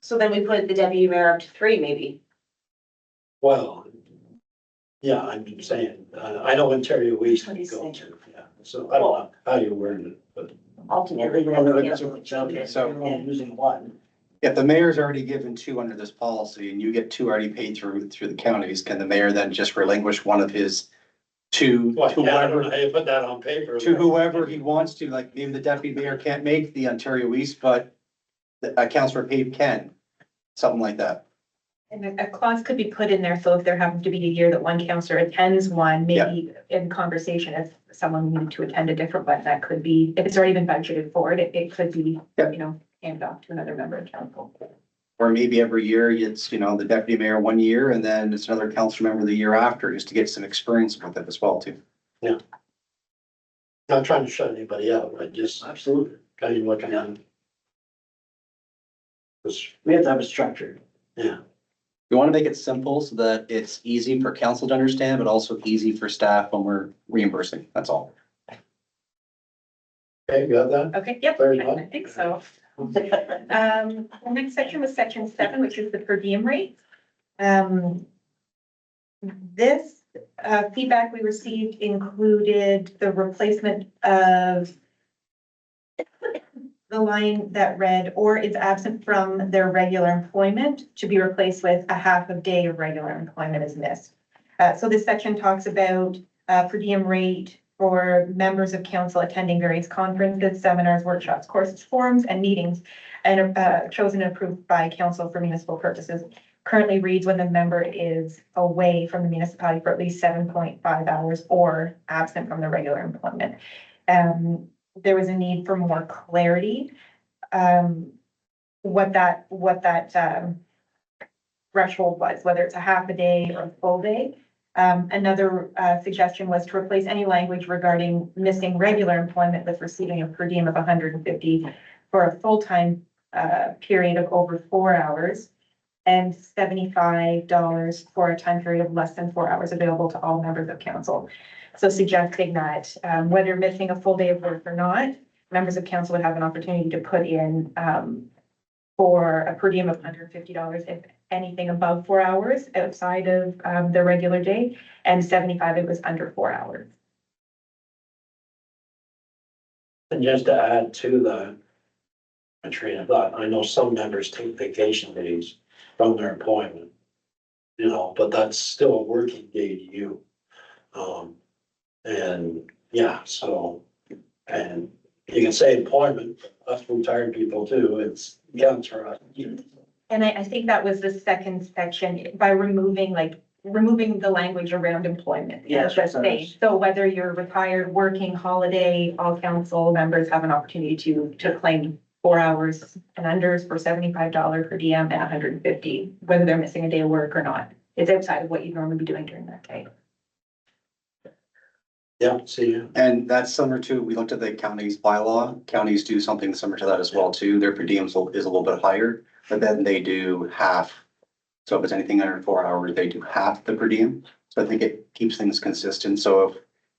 So then we put the deputy mayor up to 3, maybe. Well, yeah, I'm saying, I know Ontario East What do we you go say? to, yeah, so I don't know how you word it, but. Ultimately, Well, then, they're yeah. you're only using one. if the mayor's already given 2 under this policy and you get 2 already paid through the counties, can the mayor then just relinquish one of his 2 Well, to yeah, I don't know whoever? how you put that on paper. To whoever he wants to, like maybe the deputy mayor can't make the Ontario East, but Councillor Pave can, something like that. And a clause could be put in there, so if there happens to be a year that one counselor attends one, maybe in conversation, if someone needed to attend a different one, that could be, if it's already been budgeted for it, it could be, Yep. you know, handed off to another member of council. Or maybe every year it's, you know, the deputy mayor 1 year and then it's another council member the year after, just to get some experience with it as well too. Not trying to shut anybody out, I just Absolutely. kind of looking at. We have to have a structure. Yeah, We want to make it simple so that it's easy for council to understand, but also easy for staff when we're reimbursing, that's all. okay, you got that? Okay, yep, Very well. I think so. The next section was section 7, which is the per diem rate. This feedback we received included the replacement of the line that read, or is absent from their regular employment, to be replaced with a half a day of regular employment is missed. So this section talks about per diem rate for members of council attending various conferences, seminars, workshops, courses, forums, and meetings, and chosen and approved by council for municipal purposes. Currently reads when the member is away from the municipality for at least 7.5 hours or absent from their regular employment. There was a need for more clarity. What that threshold was, whether it's a half a day or a full day. Another suggestion was to replace any language regarding missing regular employment with receiving a per diem of 150 for a full-time period of over 4 hours, and $75 for a time period of less than 4 hours available to all members of council. So suggesting that whether missing a full day of work or not, members of council would have an opportunity to put in for a per diem of $150 if anything above 4 hours outside of the regular day, and 75 if it was under 4 hours. And just to add to the train of thought, I know some members take vacation days from their employment. You know, but that's still a working day to you. And yeah, so, and you can say employment, us retired people too, it's counts for us. And I think that was the second section, by removing the language around employment. Yes, Just saying. yes. So whether you're retired, working, holiday, all council members have an opportunity to claim 4 hours and unders for $75 per diem and 150, whether they're missing a day of work or not. It's outside of what you'd normally be doing during that day. Yeah, see you. And that's similar to, we looked at the county's bylaw, counties do something similar to that as well too, their per diem is a little bit higher, but then they do half. So if it's anything under 4 hours, they do half the per diem, so I think it keeps things consistent, so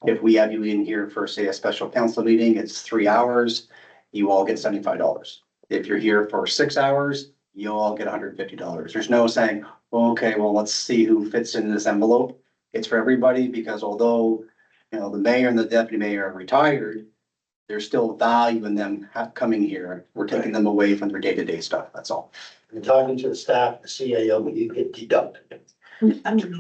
if we have you in here for, say, a special council meeting, it's 3 hours, you all get $75. If you're here for 6 hours, you all get $150. There's no saying, well, okay, well, let's see who fits in this envelope. It's for everybody, because although, you know, the mayor and the deputy mayor are retired, there's still value in them coming here. We're taking them away from their day-to-day stuff, that's all. And talking to the staff, the CAO, you get deducted. I knew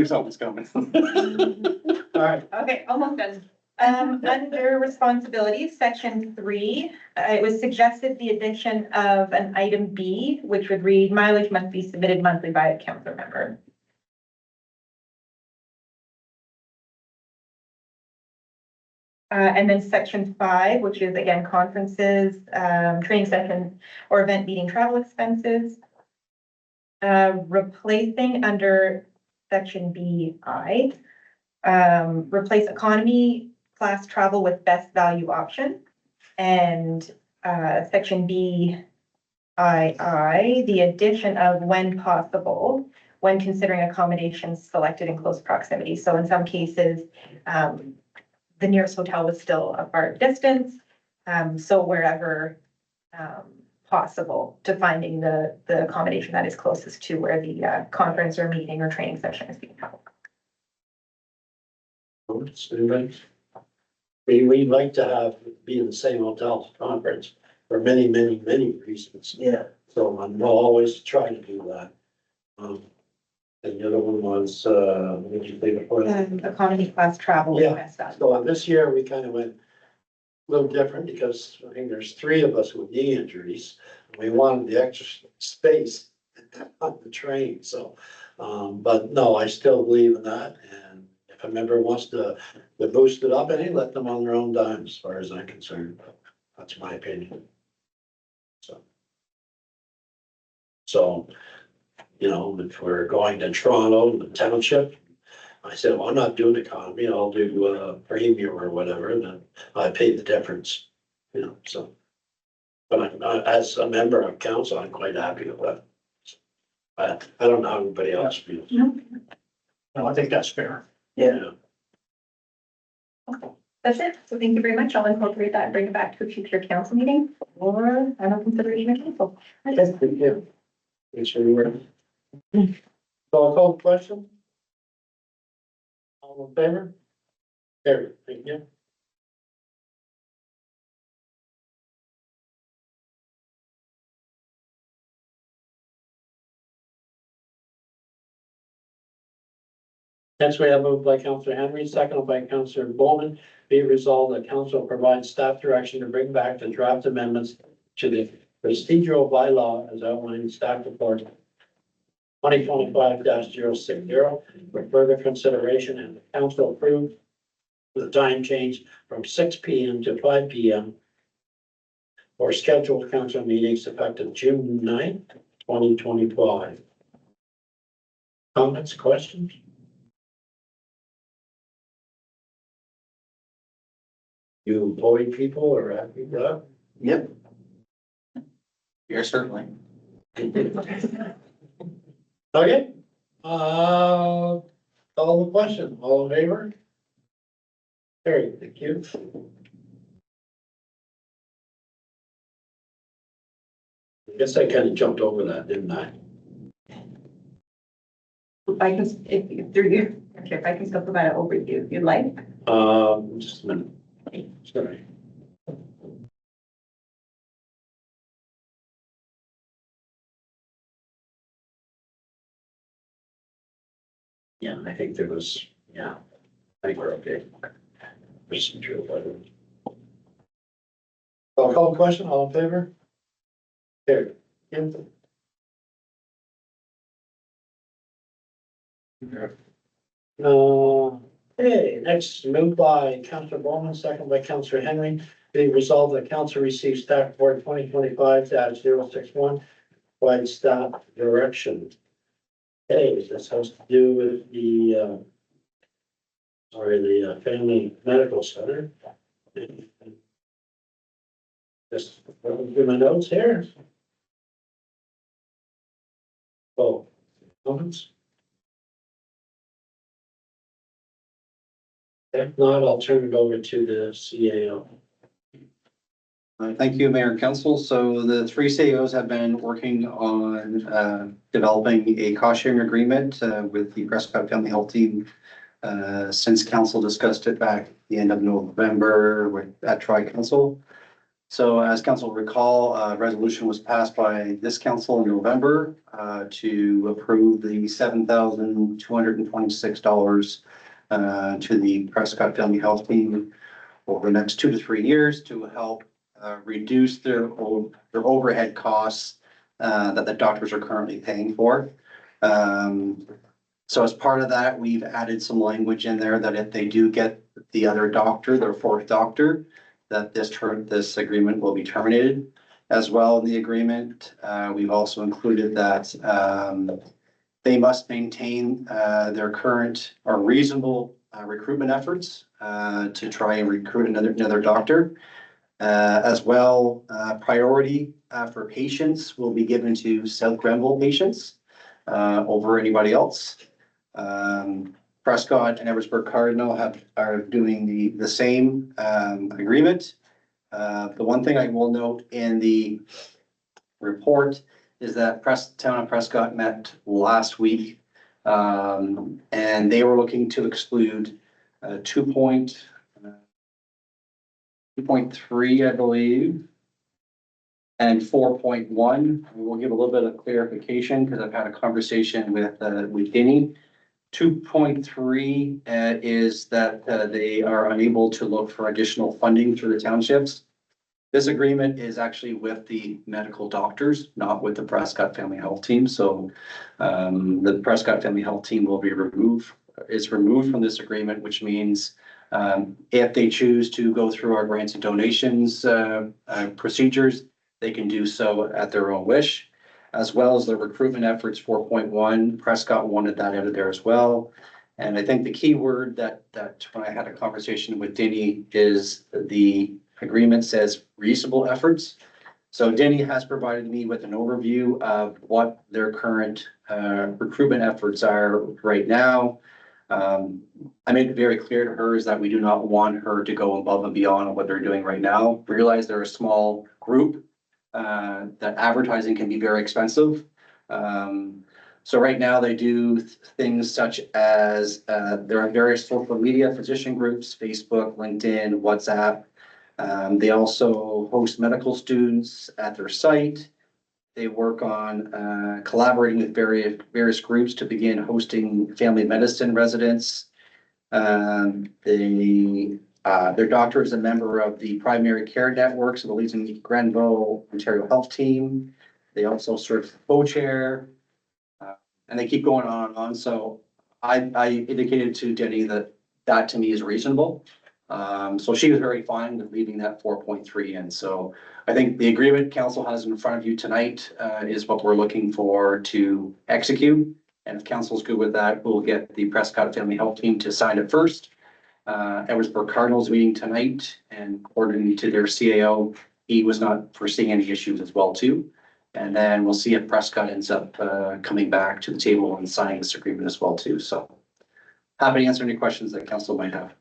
something was coming. All right, Okay, almost done. Under responsibilities, section 3, it was suggested the addition of an item B, which would read mileage must be submitted monthly by a council member. And then section 5, which is again conferences, training sessions, or event meeting travel expenses. Replacing under section BI. Replace economy class travel with best value option. And section BII, the addition of when possible, when considering accommodations selected in close proximity. So in some cases, the nearest hotel was still a far distance. So wherever possible, to finding the accommodation that is closest to where the conference or meeting or training session is being held. We'd like to have, be in the same hotel conference for many, many, many reasons. Yeah. So I'm always trying to do that. And the other one was, what did you say before that? Economy class travel with Yeah. best value. So on this year, we kind of went a little different because I think there's 3 of us with knee injuries. We wanted the extra space on the train, so, but no, I still believe in that. And if a member wants to boost it up any, let them on their own dime, as far as I'm concerned. That's my opinion. So, you know, if we're going to Toronto, the township, I said, well, I'm not doing economy, I'll do premium or whatever, and then I pay the difference, you know, so. But as a member of council, I'm quite happy with that. I don't know how everybody else feels. No, I think that's fair. Yeah. That's it. So thank you very much. I'll incorporate that and bring it back to a future council meeting or final consideration of council. Yes, thank you. Thanks for your work. So I'll call the question. All in favor? Carry, thank you. Next, we have moved by Councillor Henry, seconded by Councillor Bowman. Be it resolved that council provides staff direction to bring back the draft amendments to the procedural bylaw as outlined in staff report 2025-060 for further consideration, and the council approved the time change from 6 p.m. to 5 p.m. for scheduled council meetings effective June 9th, 2025. Comments, questions? You avoid people or happy with that? Yep. You're certainly. Okay, call the question, all in favor? Carry, thank you. I guess I kind of jumped over that, didn't I? I can, if through you, okay, if I can still provide an overview if you'd like. Just a minute. Sorry. Yeah, I think there was, yeah, I think we're okay. Procedure, whatever. I'll call the question, all in favor? There. Okay, next moved by Councillor Bowman, second by Councillor Henry. Being resolved that council receives staff report 2025-061, provide staff direction. Okay, this has to do with the family medical center. Just going through my notes here. Oh, comments? If not, I'll turn it over to the CAO. Thank you, Mayor and Council. So the 3 CAOs have been working on developing a cost sharing agreement with the Prescott Family Health Team since council discussed it back at the end of November at Tri-Council. So as council recall, a resolution was passed by this council in November to approve the $7,226 to the Prescott Family Health Team over the next 2 to 3 years to help reduce their overhead costs that the doctors are currently paying for. So as part of that, we've added some language in there that if they do get the other doctor, their 4th doctor, that this agreement will be terminated. As well in the agreement, we've also included that They must maintain their current or reasonable recruitment efforts to try and recruit another doctor. As well, priority for patients will be given to South Grenville patients over anybody else. Prescott and Eversburg Cardinal are doing the same agreement. The one thing I will note in the report is that Town of Prescott met last week. And they were looking to exclude 2.3, I believe, and 4.1. We'll give a little bit of clarification because I've had a conversation with Denny. 2.3 is that they are unable to look for additional funding through the townships. This agreement is actually with the medical doctors, not with the Prescott Family Health Team. So the Prescott Family Health Team will be removed from this agreement, which means if they choose to go through our grants and donations procedures, they can do so at their own wish, as well as the recruitment efforts 4.1. Prescott wanted that out of there as well. And I think the key word that when I had a conversation with Denny is the agreement says reasonable efforts. So Denny has provided me with an overview of what their current recruitment efforts are right now. I made it very clear to her is that we do not want her to go above and beyond what they're doing right now. Realize they're a small group, that advertising can be very expensive. So right now they do things such as there are various social media physician groups, Facebook, LinkedIn, WhatsApp. They also host medical students at their site. They work on collaborating with various groups to begin hosting family medicine residents. Their doctor is a member of the primary care networks of the Leeds and Grenville Ontario Health Team. They also serve as co-chair, and they keep going on and on. So I indicated to Denny that to me is reasonable. So she was very fine with leaving that 4.3 in. So I think the agreement council has in front of you tonight is what we're looking for to execute. And if council's good with that, we'll get the Prescott Family Health Team to sign it first. Eversburg Cardinals meeting tonight, and according to their CAO, he was not foreseeing any issues as well too. And then we'll see if Prescott ends up coming back to the table and signing this agreement as well too. So happy to answer any questions that council might have.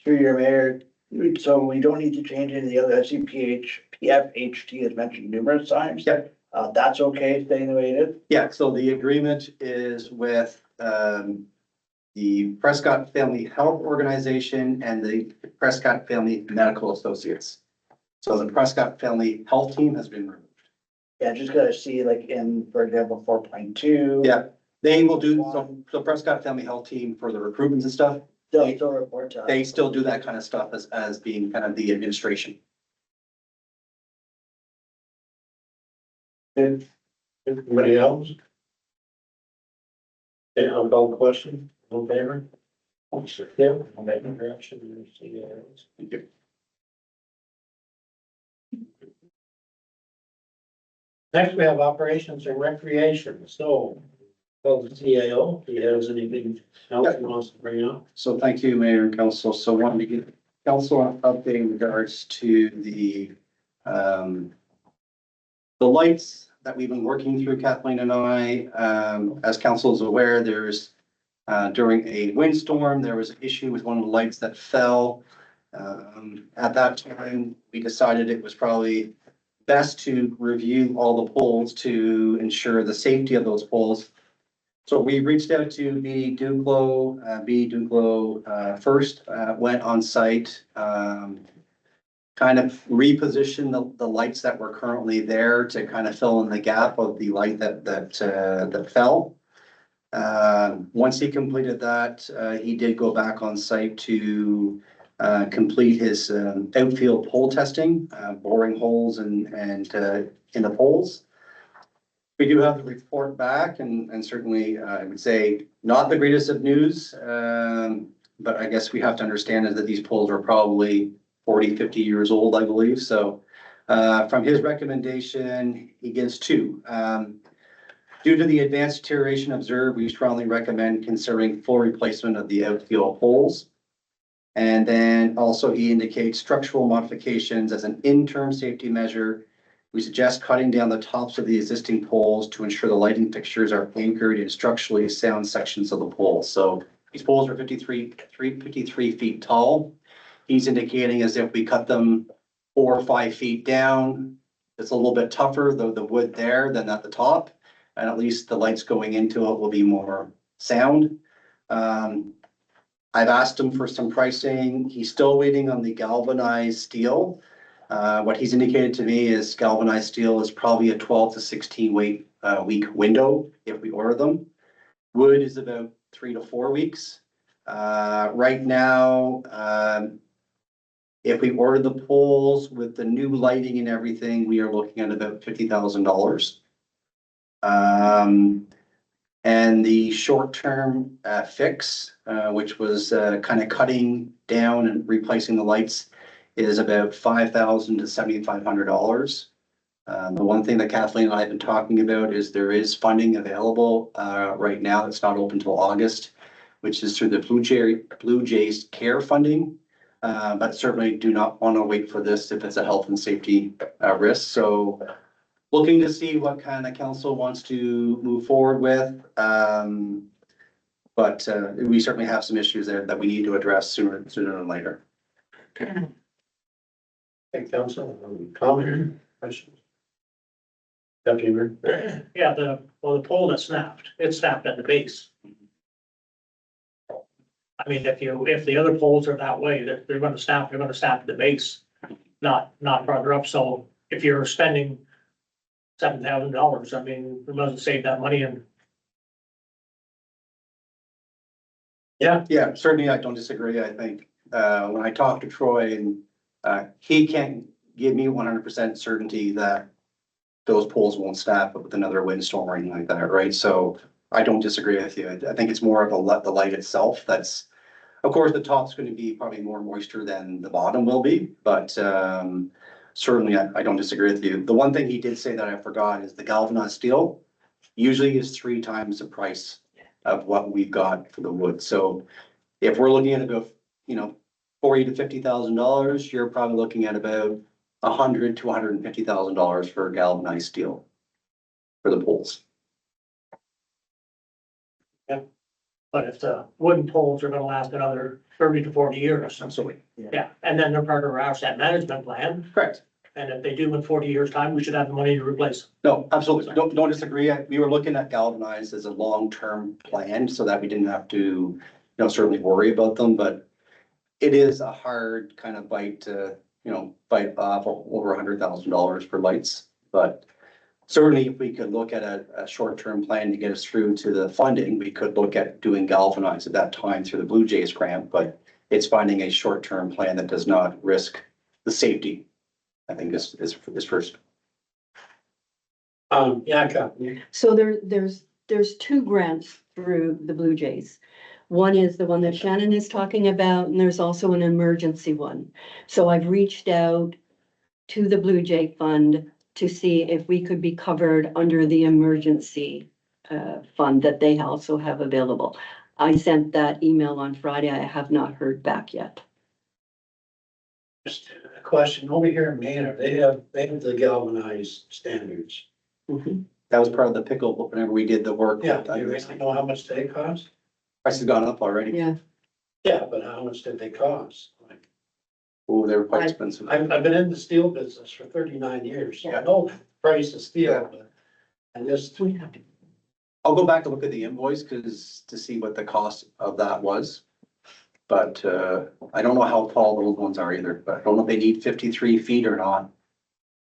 Through your mayor, so we don't need to change any of the other PFHT is mentioned numerous times. Yeah. That's okay, staying the way it is? Yeah, so the agreement is with the Prescott Family Health Organization and the Prescott Family Medical Associates. So the Prescott Family Health Team has been removed. Yeah, just gotta see like in, for example, 4.2. Yeah, they will do, so Prescott Family Health Team for the recruitments and stuff, They'll still report to us. they still do that kind of stuff as being kind of the administration. Anybody else? Yeah, I'll call the question. All in favor? Yeah, I'll make a direction. Thank you. Next, we have operations and recreation. So, call the CAO. If he has anything else he wants to bring up. So thank you, Mayor and Council. So wanted to give council an update in regards to the lights that we've been working through, Kathleen and I. As council is aware, there's during a windstorm, there was an issue with one of the lights that fell. At that time, we decided it was probably best to review all the poles to ensure the safety of those poles. So we reached out to BD Duclos first, went on site, kind of repositioned the lights that were currently there to kind of fill in the gap of the light that fell. Once he completed that, he did go back on site to complete his outfield pole testing, boring holes and in the poles. We do have the report back and certainly I would say not the greatest of news, but I guess we have to understand is that these poles are probably 40, 50 years old, I believe. So from his recommendation, he gives two. Due to the advanced deterioration observed, we strongly recommend considering full replacement of the outfield poles. And then also he indicates structural modifications as an interim safety measure. We suggest cutting down the tops of the existing poles to ensure the lighting fixtures are anchored in structurally sound sections of the pole. So these poles are 53 feet tall. He's indicating as if we cut them 4 or 5 feet down, it's a little bit tougher, the wood there than at the top. And at least the lights going into it will be more sound. I've asked him for some pricing. He's still waiting on the galvanized steel. What he's indicated to me is galvanized steel is probably a 12 to 16 week window if we order them. Wood is about 3 to 4 weeks. Right now, if we order the poles with the new lighting and everything, we are looking at about $50,000. And the short-term fix, which was kind of cutting down and replacing the lights, is about $5,000 to $7,500. The one thing that Kathleen and I have been talking about is there is funding available right now. It's not open until August, which is through the Blue Jays Care funding. But certainly do not want to wait for this if it's a health and safety risk. So looking to see what kind of council wants to move forward with. But we certainly have some issues there that we need to address sooner than later. Thank council, comment, questions? Deputy Mayor. Yeah, the pole that snapped, it snapped at the base. I mean, if the other poles are that way, they're gonna snap at the base, not further up. So if you're spending $7,000, I mean, we must have saved that money and Yeah, certainly I don't disagree. I think when I talked to Troy and he can't give me 100% certainty that those poles won't snap with another windstorm or anything like that, right? So I don't disagree with you. I think it's more of the light itself that's, of course, the top's going to be probably more moisture than the bottom will be, but certainly I don't disagree with you. The one thing he did say that I forgot is the galvanized steel usually is 3 times the price of what we've got for the wood. So if we're looking at about, $40,000 to $50,000, you're probably looking at about $100,000 to $150,000 for galvanized steel for the poles. but if the wooden poles are gonna last another 30 to 40 years. Absolutely. Yeah, and then they're part of our asset management plan, Correct. and if they do in 40 years' time, we should have the money to replace them. No, absolutely. Don't disagree. We were looking at galvanized as a long-term plan so that we didn't have to, certainly worry about them, but it is a hard kind of bite to, bite off over $100,000 for lights. But certainly if we could look at a short-term plan to get us through to the funding, we could look at doing galvanized at that time through the Blue Jays grant, but it's finding a short-term plan that does not risk the safety, I think is first. Yeah, Captain. So there's 2 grants through the Blue Jays. One is the one that Shannon is talking about, and there's also an emergency one. So I've reached out to the Blue Jay Fund to see if we could be covered under the emergency fund that they also have available. I sent that email on Friday. I have not heard back yet. Just a question, over here in Maynard, they have the galvanized standards. Mhm. That was part of the pickle whenever we did the work. Yeah, do you really know how much they cost? Price has gone up already. Yeah, Yeah, but how much did they cost? Like, Oh, they were quite expensive. I've been in the steel business for 39 years, so I Yeah. know the price of steel, but I just, we have to. I'll go back to look at the invoice to see what the cost of that was. But I don't know how tall those ones are either, but I don't know if they need 53 feet or not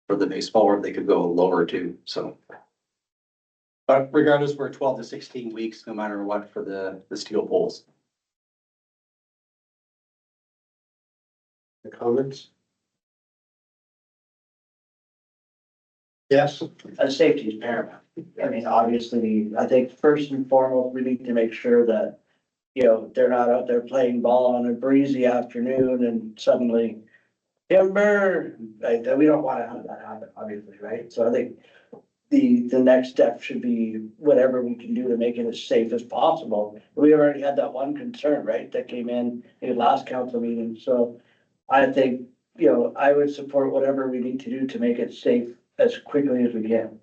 for the baseball, or if they could go lower too, so. But regardless, we're 12 to 16 weeks, no matter what, for the steel poles. the comments? Yes, Safety is paramount. I mean, obviously, I think first and foremost, we need to make sure that, they're not out there playing ball on a breezy afternoon and suddenly timber, like, we don't want to have that happen, obviously, right? So I think the next step should be whatever we can do to make it as safe as possible. We already had that one concern, right, that came in the last council meeting, so I think, I would support whatever we need to do to make it safe as quickly as we can.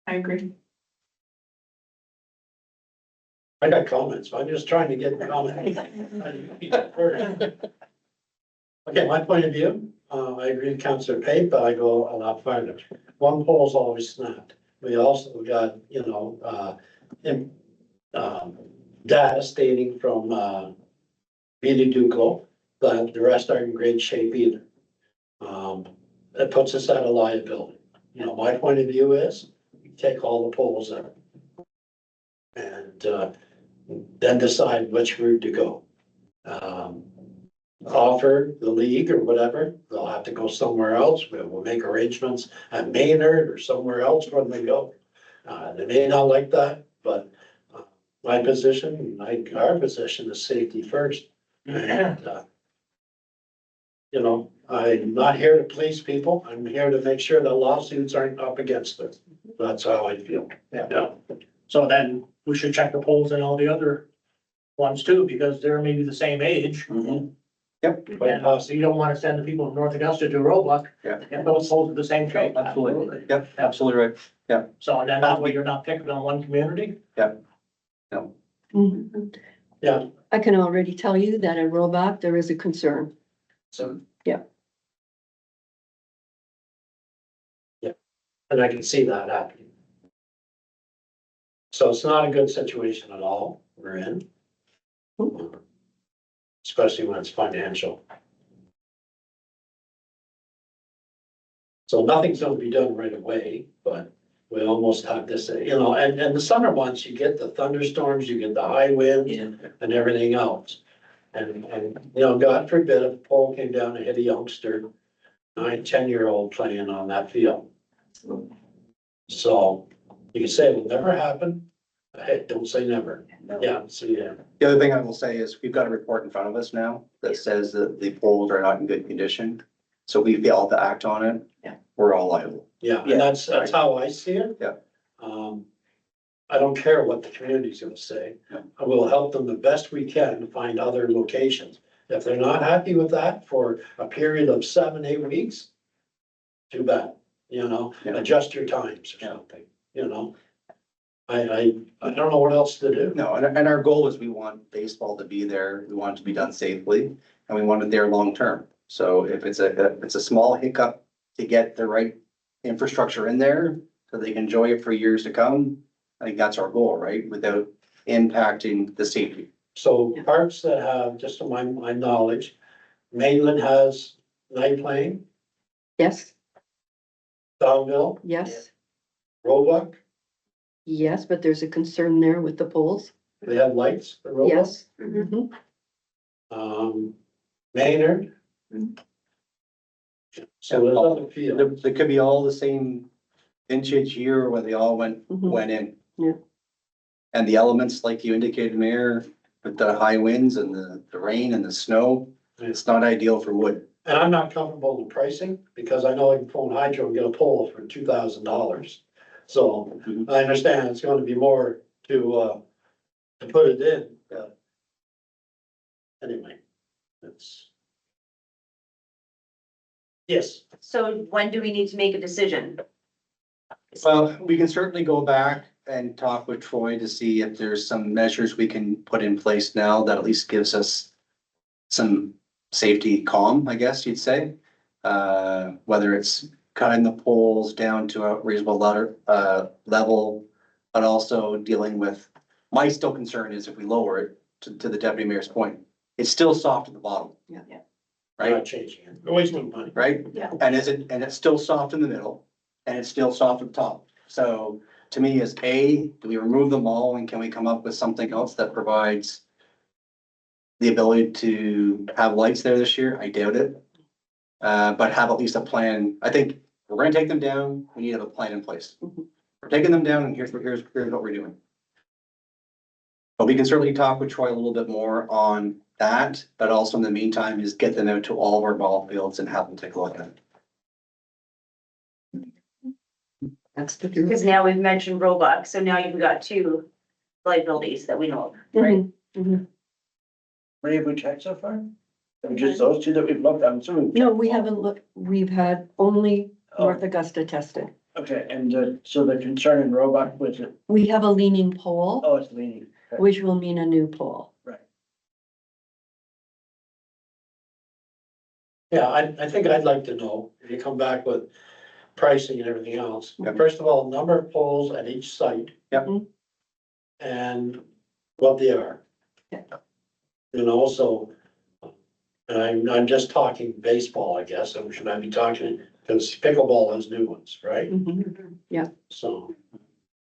I agree. I got comments, I'm just trying to get comments. Okay, my point of view, I agree with Councillor Pate, but I go a lot farther. One pole's always snapped. We also got, data stating from, Vita Duclo, that the rest aren't in great shape either. It puts us at a liability. My point of view is, take all the poles out. And, then decide which route to go. Offer the league or whatever, they'll have to go somewhere else. We'll make arrangements at Maynard or somewhere else when they go. They may not like that, but my position, our position is safety first. And, I'm not here to please people. I'm here to make sure that lawsuits aren't up against us. That's how I feel. Yeah. So then we should check the polls and all the other ones too, because they're maybe the same age. Yep. And so you don't wanna send the people from North Augusta to Roebuck. Yeah. If those polls are the same shape. Absolutely. Yep, absolutely right. So and then that way you're not picking on one community. Mhm. Yeah. I can already tell you that in Roebuck, there is a concern. So. Yeah. Yeah, and I can see that happening. So it's not a good situation at all we're in. Especially when it's financial. So nothing's gonna be done right away, but we almost have this, and the summer months, you get the thunderstorms, you get the high winds and everything else. And, God forbid if a pole came down and hit a youngster, 9, 10-year-old playing on that field. So you can say it'll never happen. Hey, don't say never. Yeah, so yeah. The other thing I will say is we've got a report in front of us now that says that the poles are not in good condition. So we failed to act on it. Yeah. We're all liable. Yeah, and that's how I see it. Yeah. I don't care what the community's gonna say. Yeah. I will help them the best we can to find other locations. If they're not happy with that for a period of 7, 8 weeks, too bad, Yeah. adjust your times or something, I don't know what else to do. No, and our goal is we want baseball to be there. We want it to be done safely and we want it there long term. So if it's a small hiccup to get the right infrastructure in there so they can enjoy it for years to come, I think that's our goal, right? Without impacting the safety. So parks that have, just to my knowledge, Maitland has night playing, Yes, Downville, yes, Roebuck, yes, but there's a concern there with the poles. they have lights for Roebuck. Yes. Mhm. Maynard. So there's other fields. They could be all the same vintage year where they all went Mhm. in. Yeah. And the elements, like you indicated, Mayor, with the high winds and the rain and the snow, it's not ideal for wood. And I'm not comfortable with pricing, because I know I can phone Hydro and get a pole for $2,000. So I understand it's gonna be more to put it in. Anyway, it's. Yes, So when do we need to make a decision? Well, we can certainly go back and talk with Troy to see if there's some measures we can put in place now that at least gives us some safety calm, I guess you'd say. Whether it's cutting the poles down to a reasonable level, but also dealing with, my still concern is if we lower it to the deputy mayor's point, it's still soft at the bottom. Yeah. I'm Right? not changing it. Always need money. Right? Yeah. And it's still soft in the middle and it's still soft at the top. So to me is do we remove them all and can we come up with something else that provides the ability to have lights there this year? I doubt it. But have at least a plan. I think we're gonna take them down. We need to have a plan in place. We're taking them down and here's what we're doing. But we can certainly talk with Troy a little bit more on that, but also in the meantime is get them out to all of our ball fields and have them take a look at it. That's the. Because now we've mentioned Roebuck, so now you've got two liabilities that we know of, right? Mhm, mhm. Where have we checked so far? Just those two that we've looked, I'm assuming. No, we haven't looked, we've had only North Augusta tested. Okay, and so the concern in Roebuck was it, We have a leaning pole, oh, it's leaning. Okay. which will mean a new pole. Yeah, I think I'd like to know, if you come back with pricing and everything else. Yep. First of all, number of poles at each site. Yep. And what they are. Yeah. And also, and I'm just talking baseball, I guess, or should I be talking, because pickleball has new ones, right? Mhm. So,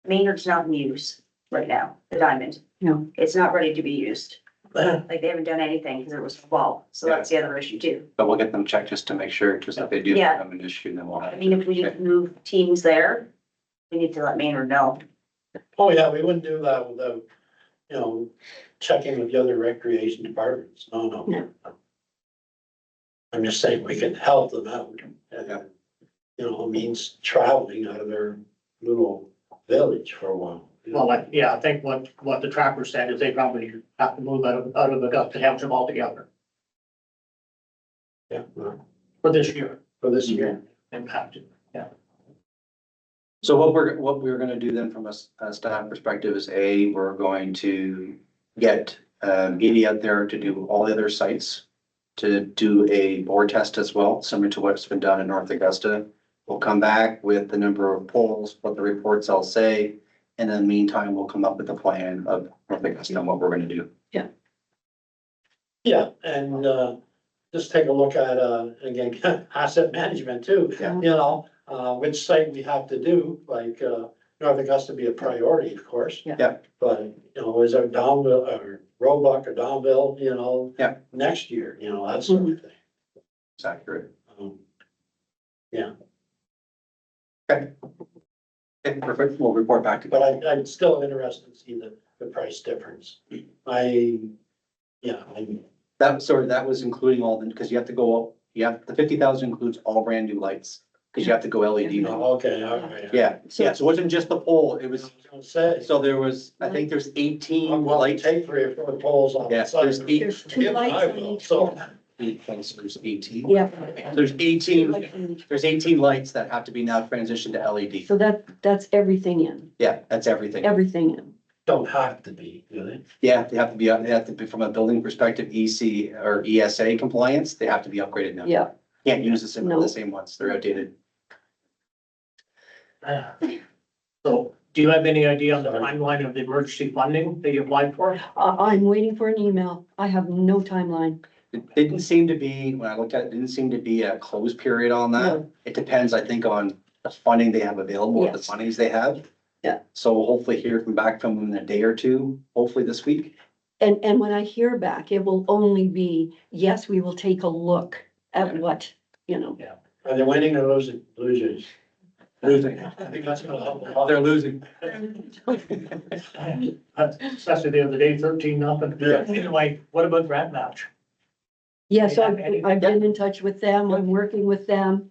Maynard's not in use right now, the diamond. No. It's not ready to be used. Like they haven't done anything because it was a wall, so that's the other issue too. But we'll get them checked just to make sure, because if they do Yeah. have an issue, then we'll I have. mean, if we need to move teams there, we need to let Maynard know. oh yeah, we wouldn't do that without, checking with the other recreation departments. No, no. No. I'm just saying we can help them out. And, it means traveling out of their little village for a while. Well, I think what the trapper said is they probably have to move out of Augusta Township altogether Yeah, well, for this year. for this year. They have to. So what we're gonna do then from a staff perspective is we're going to get Edie out there to do all the other sites. To do a board test as well, similar to what's been done in North Augusta. We'll come back with the number of polls, what the reports all say. And in the meantime, we'll come up with a plan of North Augusta and what we're gonna do. Yeah, and just take a look at, again, asset management too. Yeah. Which site we have to do, like, North Augusta be a priority, of course. Yeah. But, is there Downville or Roebuck or Downville, Yeah. next year, that sort of thing. It's accurate. Okay, perfect. We'll report back to you. But I'm still interested to see the price difference. I. That was including all the, because you have to go up, the 50,000 includes all brand new lights, because you have to go LED now. Okay, all right. Yeah, so it wasn't just the pole, it I was, was gonna say, so there was, I think there's 18 well, lights. take 3 or 4 poles on Yeah, the side. there's 8. There's two Yeah, lights I on will, each so- pole. There's 18. Yeah. There's 18, Lights on each- there's 18 lights that have to be now transitioned to LED. So that's everything in, Yeah, that's everything. everything in. Don't have to be, do they? Yeah, they have to be from a building perspective, EC or ESA compliance, they have to be upgraded now. Yeah, Can't use No. the same ones, they're outdated. So do you have any idea on the timeline of the emergency funding that you applied for? I'm waiting for an email. I have no timeline. It didn't seem to be, when I looked at it, didn't seem to be a close period on that. No. It depends, I think, on the funding they have available, or the Yes. fundings they have. Yeah. So hopefully hear back from them in a day or two, hopefully this week. And when I hear back, it will only be, yes, we will take a look at what, Are they winning or losing, Blue Jays? Losing. I think that's gonna help a lot. They're losing. Especially the other day, 13-0. Yeah. Anyway, what about grant match? yes, Yeah, I've been in touch with them. I'm working with them.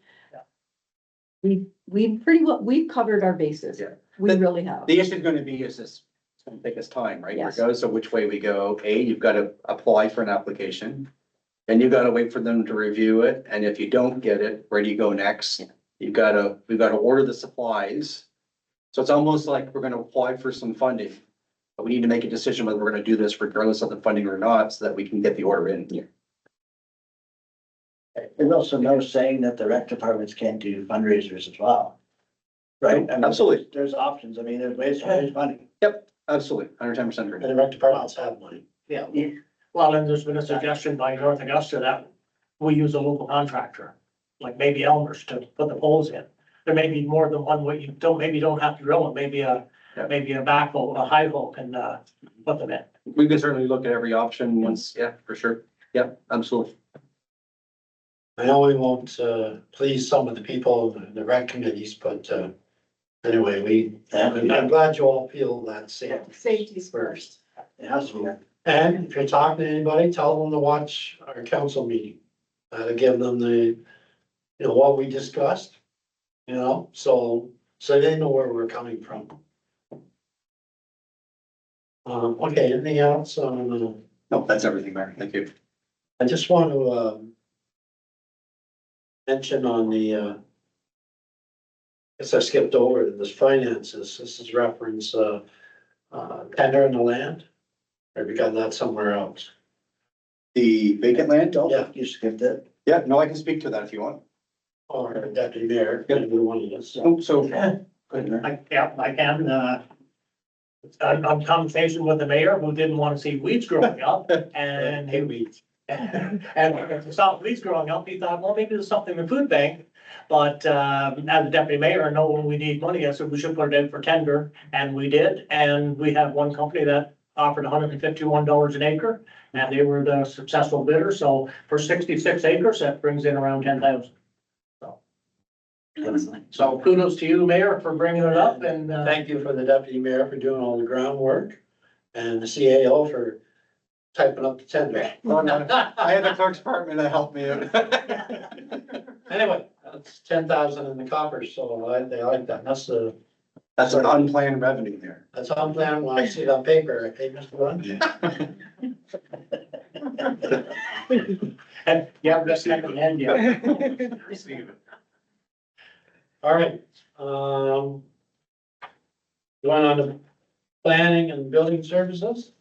Yeah. We've covered our bases. Yeah. We really have. The issue is gonna be, it's gonna take us time, right? Yes. Regardless of which way we go, you've gotta apply for an application. Then you've gotta wait for them to review it, and if you don't get it, where do you go next? We've gotta order the supplies. So it's almost like we're gonna apply for some funding. But we need to make a decision whether we're gonna do this regardless of the funding or not, so that we can get the order in. There's also no saying that the rec departments can't do fundraisers as well. Right? I mean, Absolutely. There's options. I mean, there's ways to raise money. Absolutely, 110% And agree. the rec departments have money. Yeah. Well, and there's been a suggestion by North Augusta that we use a local contractor, like maybe Elmer's, to put the poles in. There may be more than one way. You don't have to drill it. Maybe a backhoe, a high hole can, put them in. We can certainly look at every option once, yeah, for sure. Yeah, absolutely. I know we won't, please some of the people in the rec committees, but, anyway, I'm glad you all feel that safety. Safety's first. It has to be. And if you're talking to anybody, tell them to watch our council meeting. To give them the, what we discussed, so so they know where we're coming from. Okay, anything else on, No, that's everything, Mayor. Thank you. I just want to, mention on the, guess I skipped over this finances, this is reference, tender in the land. Or we got that somewhere else? The vacant land, oh, Yeah. You skipped it. yeah, no, I can speak to that if you want. Or deputy mayor, Yeah. either one of us. So, go ahead, Mayor. I can, I'm conversation with the mayor who didn't want to see weeds growing up and Hey, he, we, and to stop weeds growing up, he thought, well, maybe there's something in the food bank. But, as a deputy mayor, I know when we need money, I said we should put it in for tender, and we did. And we had one company that offered $151 an acre, and they were the successful bidder. So for 66 acres, that brings in around 10,000. So kudos to you, Mayor, for bringing it up and, thank you for the deputy mayor for doing all the groundwork and the CAO for typing up the tender. Oh, no, I had the clerk's department to help me out. Anyway, that's 10,000 in the coffers, so they like that. That's an unplanned revenue there. That's how I'm planning when I see it on paper, okay, Mr. Run? and you haven't got second hand yet. All right, going on to planning and building services.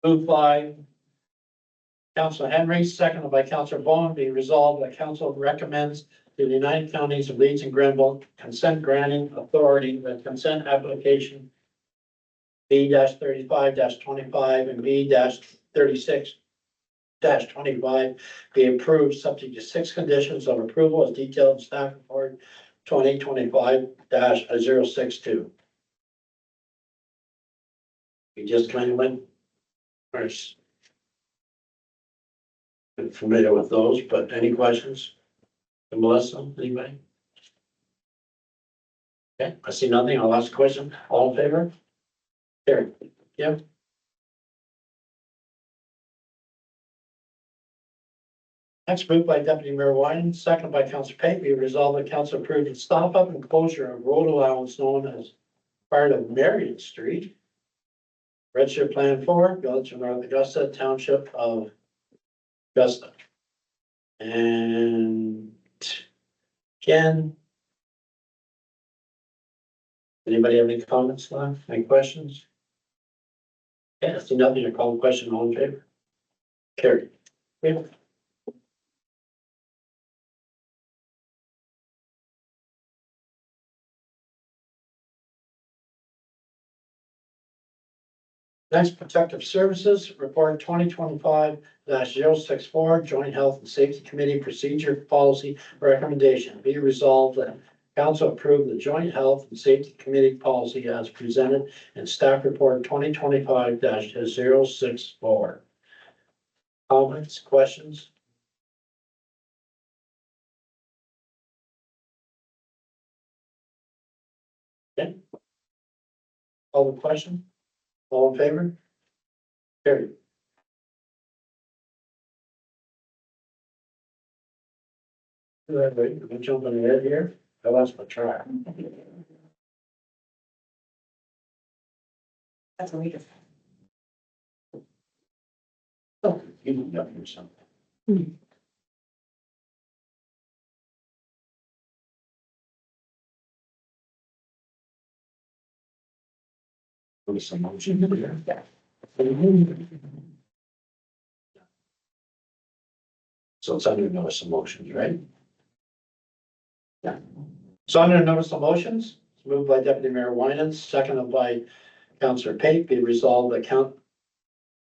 Moved by Councilor Henry, seconded by Councilor Bowen, be resolved that council recommends to the United Counties of Leeds and Grenville consent granting authority that consent application B-35-25 and B-36-25 be approved subject to 6 conditions of approval as detailed in staff report 2025-062. We just kind of went first. Been familiar with those, but any questions? Melissa, anybody? Okay, I see nothing. I'll ask a question. All in favor? Carry. Yeah. Next, moved by Deputy Mayor Wyden, second by Councilor Pate, be resolved that council approved the stop up and closure of road allowance known as part of Marion Street. Register Plan 4, Village of North Augusta, Township of Augusta. And Ken. Anybody have any comments left? Any questions? Yeah, I see nothing. I call the question. All in favor? Carry. Yeah. Next, Protective Services Report 2025-064, Joint Health and Safety Committee Procedure Policy Recommendation. Be resolved that council approve the Joint Health and Safety Committee policy as presented in Staff Report 2025-064. Comments, questions? Okay. Call the question? All in favor? Carried. Wait, I'm jumping ahead here. I lost my track. That's what we just. Oh, you moved up or something. There was some motion here. So it's under notice of motions, right? Yeah. So under notice of motions, it's moved by Deputy Mayor Winans, seconded by Councilor Pate, be resolved that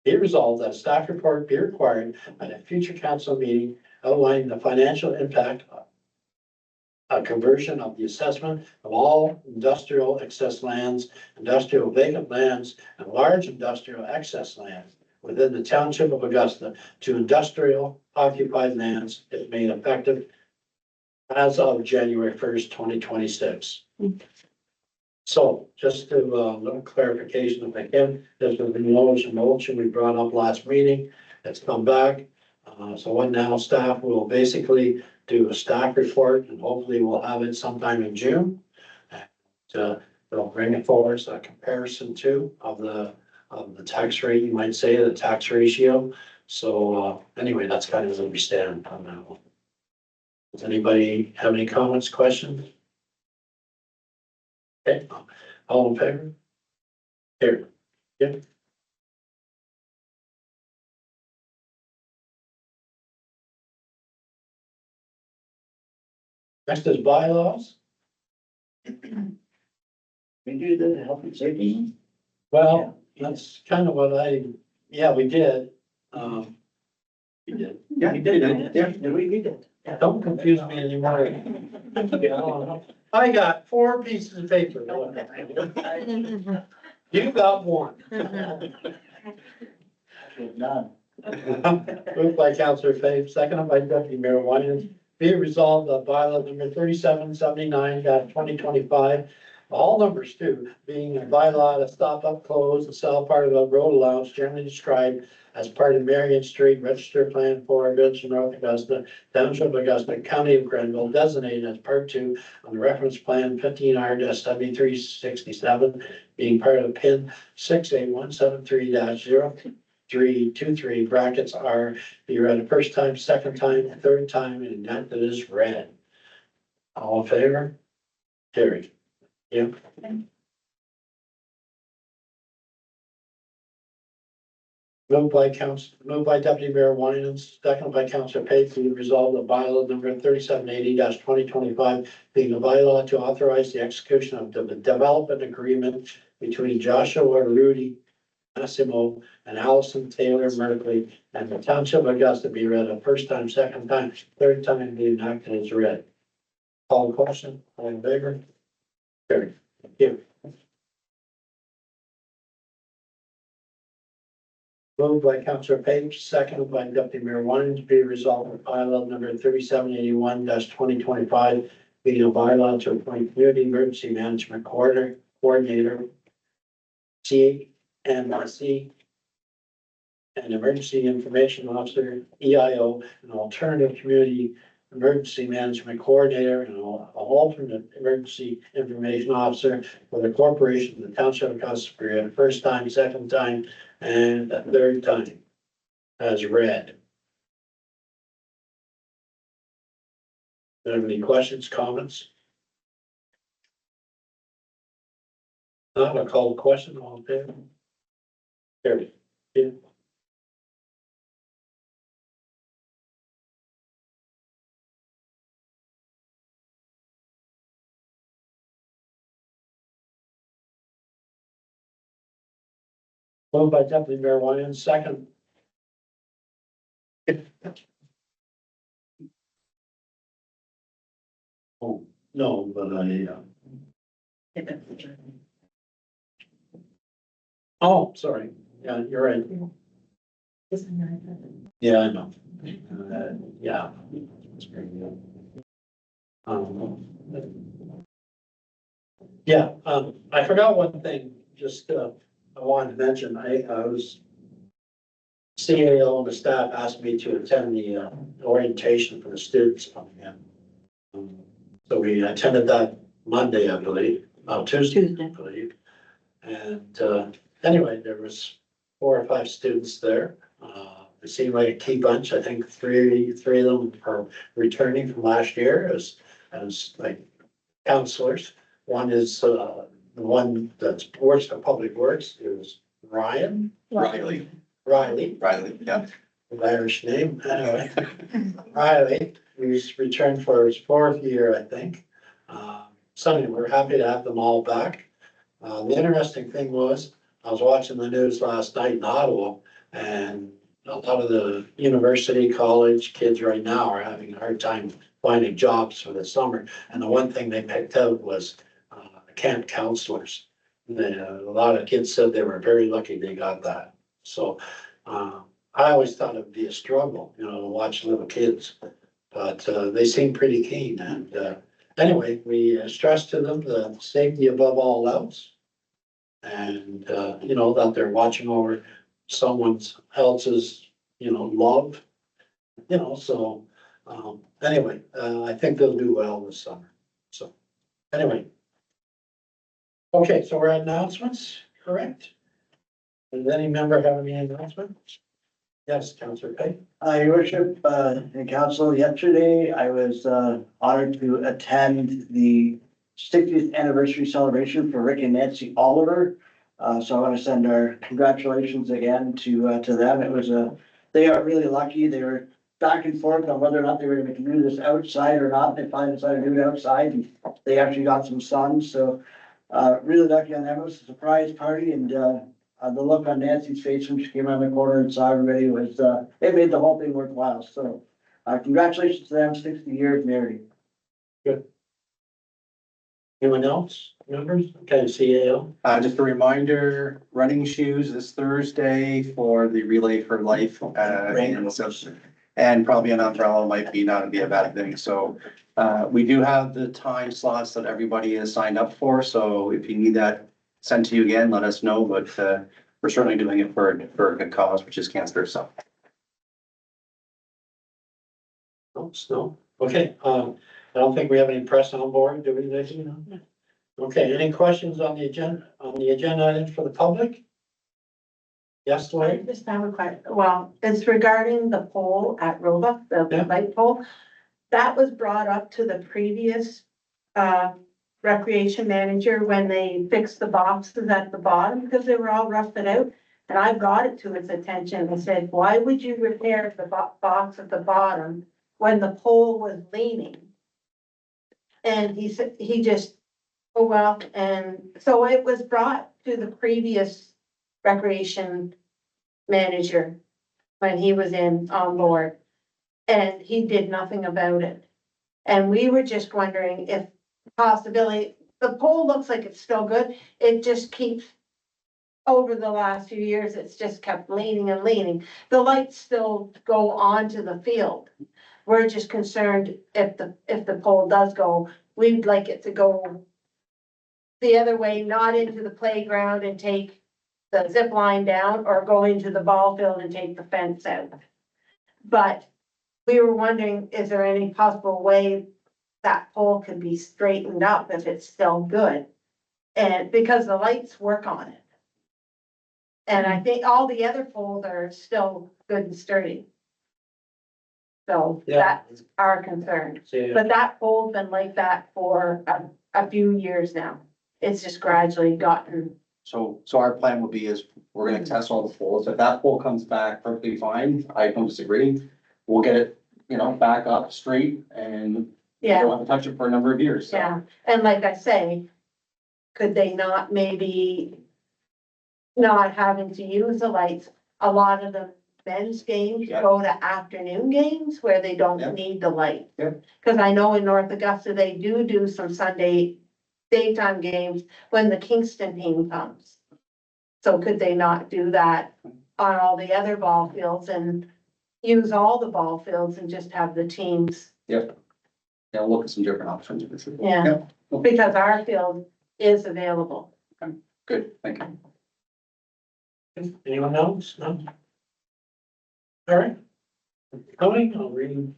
a staff report be required at a future council meeting outlining the financial impact of conversion of the assessment of all industrial excess lands, industrial vacant lands, and large industrial excess lands within the township of Augusta to industrial occupied lands if made effective as of January 1st, 2026. So just to, little clarification if I can, there's been a motion we brought up last meeting. It's come back. So what now staff will basically do a staff report and hopefully we'll have it sometime in June. And, they'll bring it forward as a comparison too of the tax rate, you might say, the tax ratio. So, anyway, that's kind of where we stand on that one. Does anybody have any comments, questions? Okay, all in favor? Here, yeah. Next is bylaws. We do the health and safety. Well, that's kind of what yeah, we did. We did. Yeah, we did. Yeah, we did. Don't confuse me anymore. I got 4 pieces of paper. You got 1. None. Moved by Councillor Fave, seconded by Deputy Mayor Winans. Be it resolved that bylaw number 3779-2025, all numbers too, being a bylaw to stop up, close, and sell part of the road allowance generally described as part of Marion Street Register Plan for Village of North Augusta, Township of Augusta, County of Grenville, designated as part 2 on the reference plan 15R-7367, being part of PIN 68173-0323, brackets are be read a first time, second time, third time, and that is read. All in favor? Carried. Yeah. Moved by Deputy Mayor Winans, second by Councillor Pate, to resolve the bylaw number 3780-2025, being a bylaw to authorize the execution of the development agreement between Joshua Rudy Massimo and Allison Taylor Merkley and the Township of Augusta be read a first time, second time, third time, be enacted as read. Call the question, all in favor? Carried. Thank you. Moved by Councillor Page, seconded by Deputy Mayor Winans, be resolved that bylaw number 3781-2025, being a bylaw to appoint community emergency management coordinator, CMRC, and emergency information officer, EIO, an alternative community emergency management coordinator, and an alternate emergency information officer for the corporation of the Township of Augusta for the first time, second time, and a third time as read. Do you have any questions, comments? Not, I'll call the question, all in favor? Carried. Yeah. Moved by Deputy Mayor Winans, second. Oh, no, but oh, sorry. Yeah, you're right. Yeah, I know. Yeah. Yeah, I forgot one thing, just, I wanted to mention, I was CAO and the staff asked me to attend the orientation for the students coming in. So we attended that Monday, I believe, Tuesday, I believe. And anyway, there was 4 or 5 students there. It seemed like a key bunch. I think three of them are returning from last year as like counselors. One is the one that works for Public Works is Riley, yeah. an Irish name, anyway. Riley, who's returned for his 4th year, I think. So anyway, we're happy to have them all back. The interesting thing was, I was watching the news last night in Ottawa, and a lot of the university, college kids right now are having a hard time finding jobs for the summer. And the one thing they picked out was camp counselors. A lot of kids said they were very lucky they got that. So I always thought it'd be a struggle, to watch little kids, but they seem pretty keen. And anyway, we stress to them the safety above all else. And, that they're watching over someone else's, love, so Anyway, I think they'll do well this summer, so, anyway. Okay, so we're at announcements, correct? Does any member have any announcements? Yes, Councillor Pay. Your worship, in council, yesterday, I was, honored to attend the 60th anniversary celebration for Rick and Nancy Oliver. So I want to send our congratulations again to them. It was they are really lucky. They were back and forth on whether or not they were going to do this outside or not. They finally decided to do it outside, and they actually got some sun, so, really lucky on them. It was a surprise party, and, the look on Nancy's face when she came around the corner and saw everybody was, it made the whole thing worthwhile. So, congratulations to them, 60 years married. Anyone else, members? Okay, CAO. Just a reminder, running shoes this Thursday for the Relay for Life, and probably an umbrella might be not be a bad thing. So, we do have the time slots that everybody is signed up for. So if you need that sent to you again, let us know, but, we're certainly doing it for a good cause, which is cancer. So. No, okay, I don't think we have any press on board, do we, Lacey? Okay, any questions on the agenda items for the public? Yes, I Lori? just have a question. Well, it's regarding the pole at Roebuck, the Yeah. light pole. That was brought up to the previous, recreation manager when they fixed the boxes at the bottom because they were all rusted out. And I brought it to his attention and said, why would you repair the box at the bottom when the pole was leaning? And he said, he just, oh, well, and so it was brought to the previous recreation manager when he was on board, and he did nothing about it. And we were just wondering if possibility, the pole looks like it's still good, it just keeps, over the last few years, it's just kept leaning and leaning. The lights still go onto the field. We're just concerned if the pole does go, we'd like it to go the other way, not into the playground and take the zip line down, or go into the ball field and take the fence out. But we were wondering, is there any possible way that pole could be straightened up if it's still good? And because the lights work on it. And I think all the other poles are still good and sturdy. So Yeah. that's our concern. CAO. But that pole's been like that for a few years now. It's just gradually gotten, So our plan would be is we're gonna test all the poles. If that pole comes back perfectly fine, I don't disagree. We'll get it, back up straight and we yeah. don't have to touch it for a number of years. So. Yeah, and like I say, could they not maybe not having to use the lights? A lot of the men's games Yeah. go to afternoon games where they don't Yeah. need the light. Yeah. Cause I know in North Augusta, they do some Sunday daytime games when the Kingston team comes. So could they not do that on all the other ball fields and use all the ball fields and just have the teams? Yep. Yeah, we'll look at some different options. Yeah, Yep. because our field is available. Good, thank you. Anyone else? No? All right. Tony, I'll read.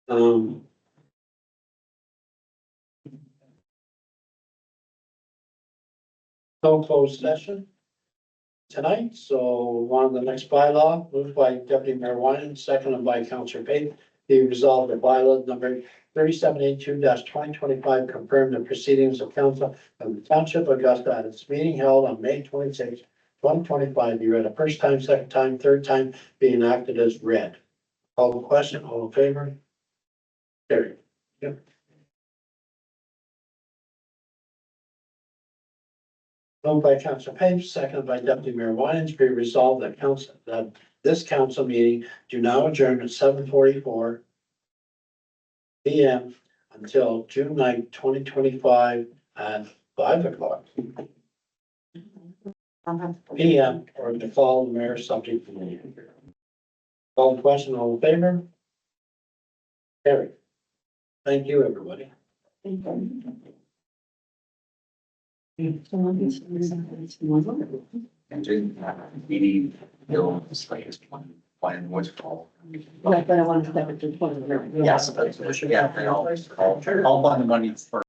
No closed session tonight, so on to the next bylaw, moved by Deputy Mayor Wyman, seconded by Councillor Pate. Be resolved that bylaw number 3782-2025 confirm the proceedings of council of the Township of Augusta at its meeting held on May 26, 2025, be read a first time, second time, third time, be enacted as read. Call the question, all in favor? Carried. Yep. Moved by Councillor Page, seconded by Deputy Mayor Winans, be resolved that this council meeting do now adjourn at 7:44 PM until June 9th, 2025 at 5:00 PM or to call the mayor subject to the meeting. Call the question, all in favor? Carried. Thank you, everybody. And then, maybe, they'll, it's like, it's one, what's it called? But I want to step it to 20. Yes, yeah, I'll find the money for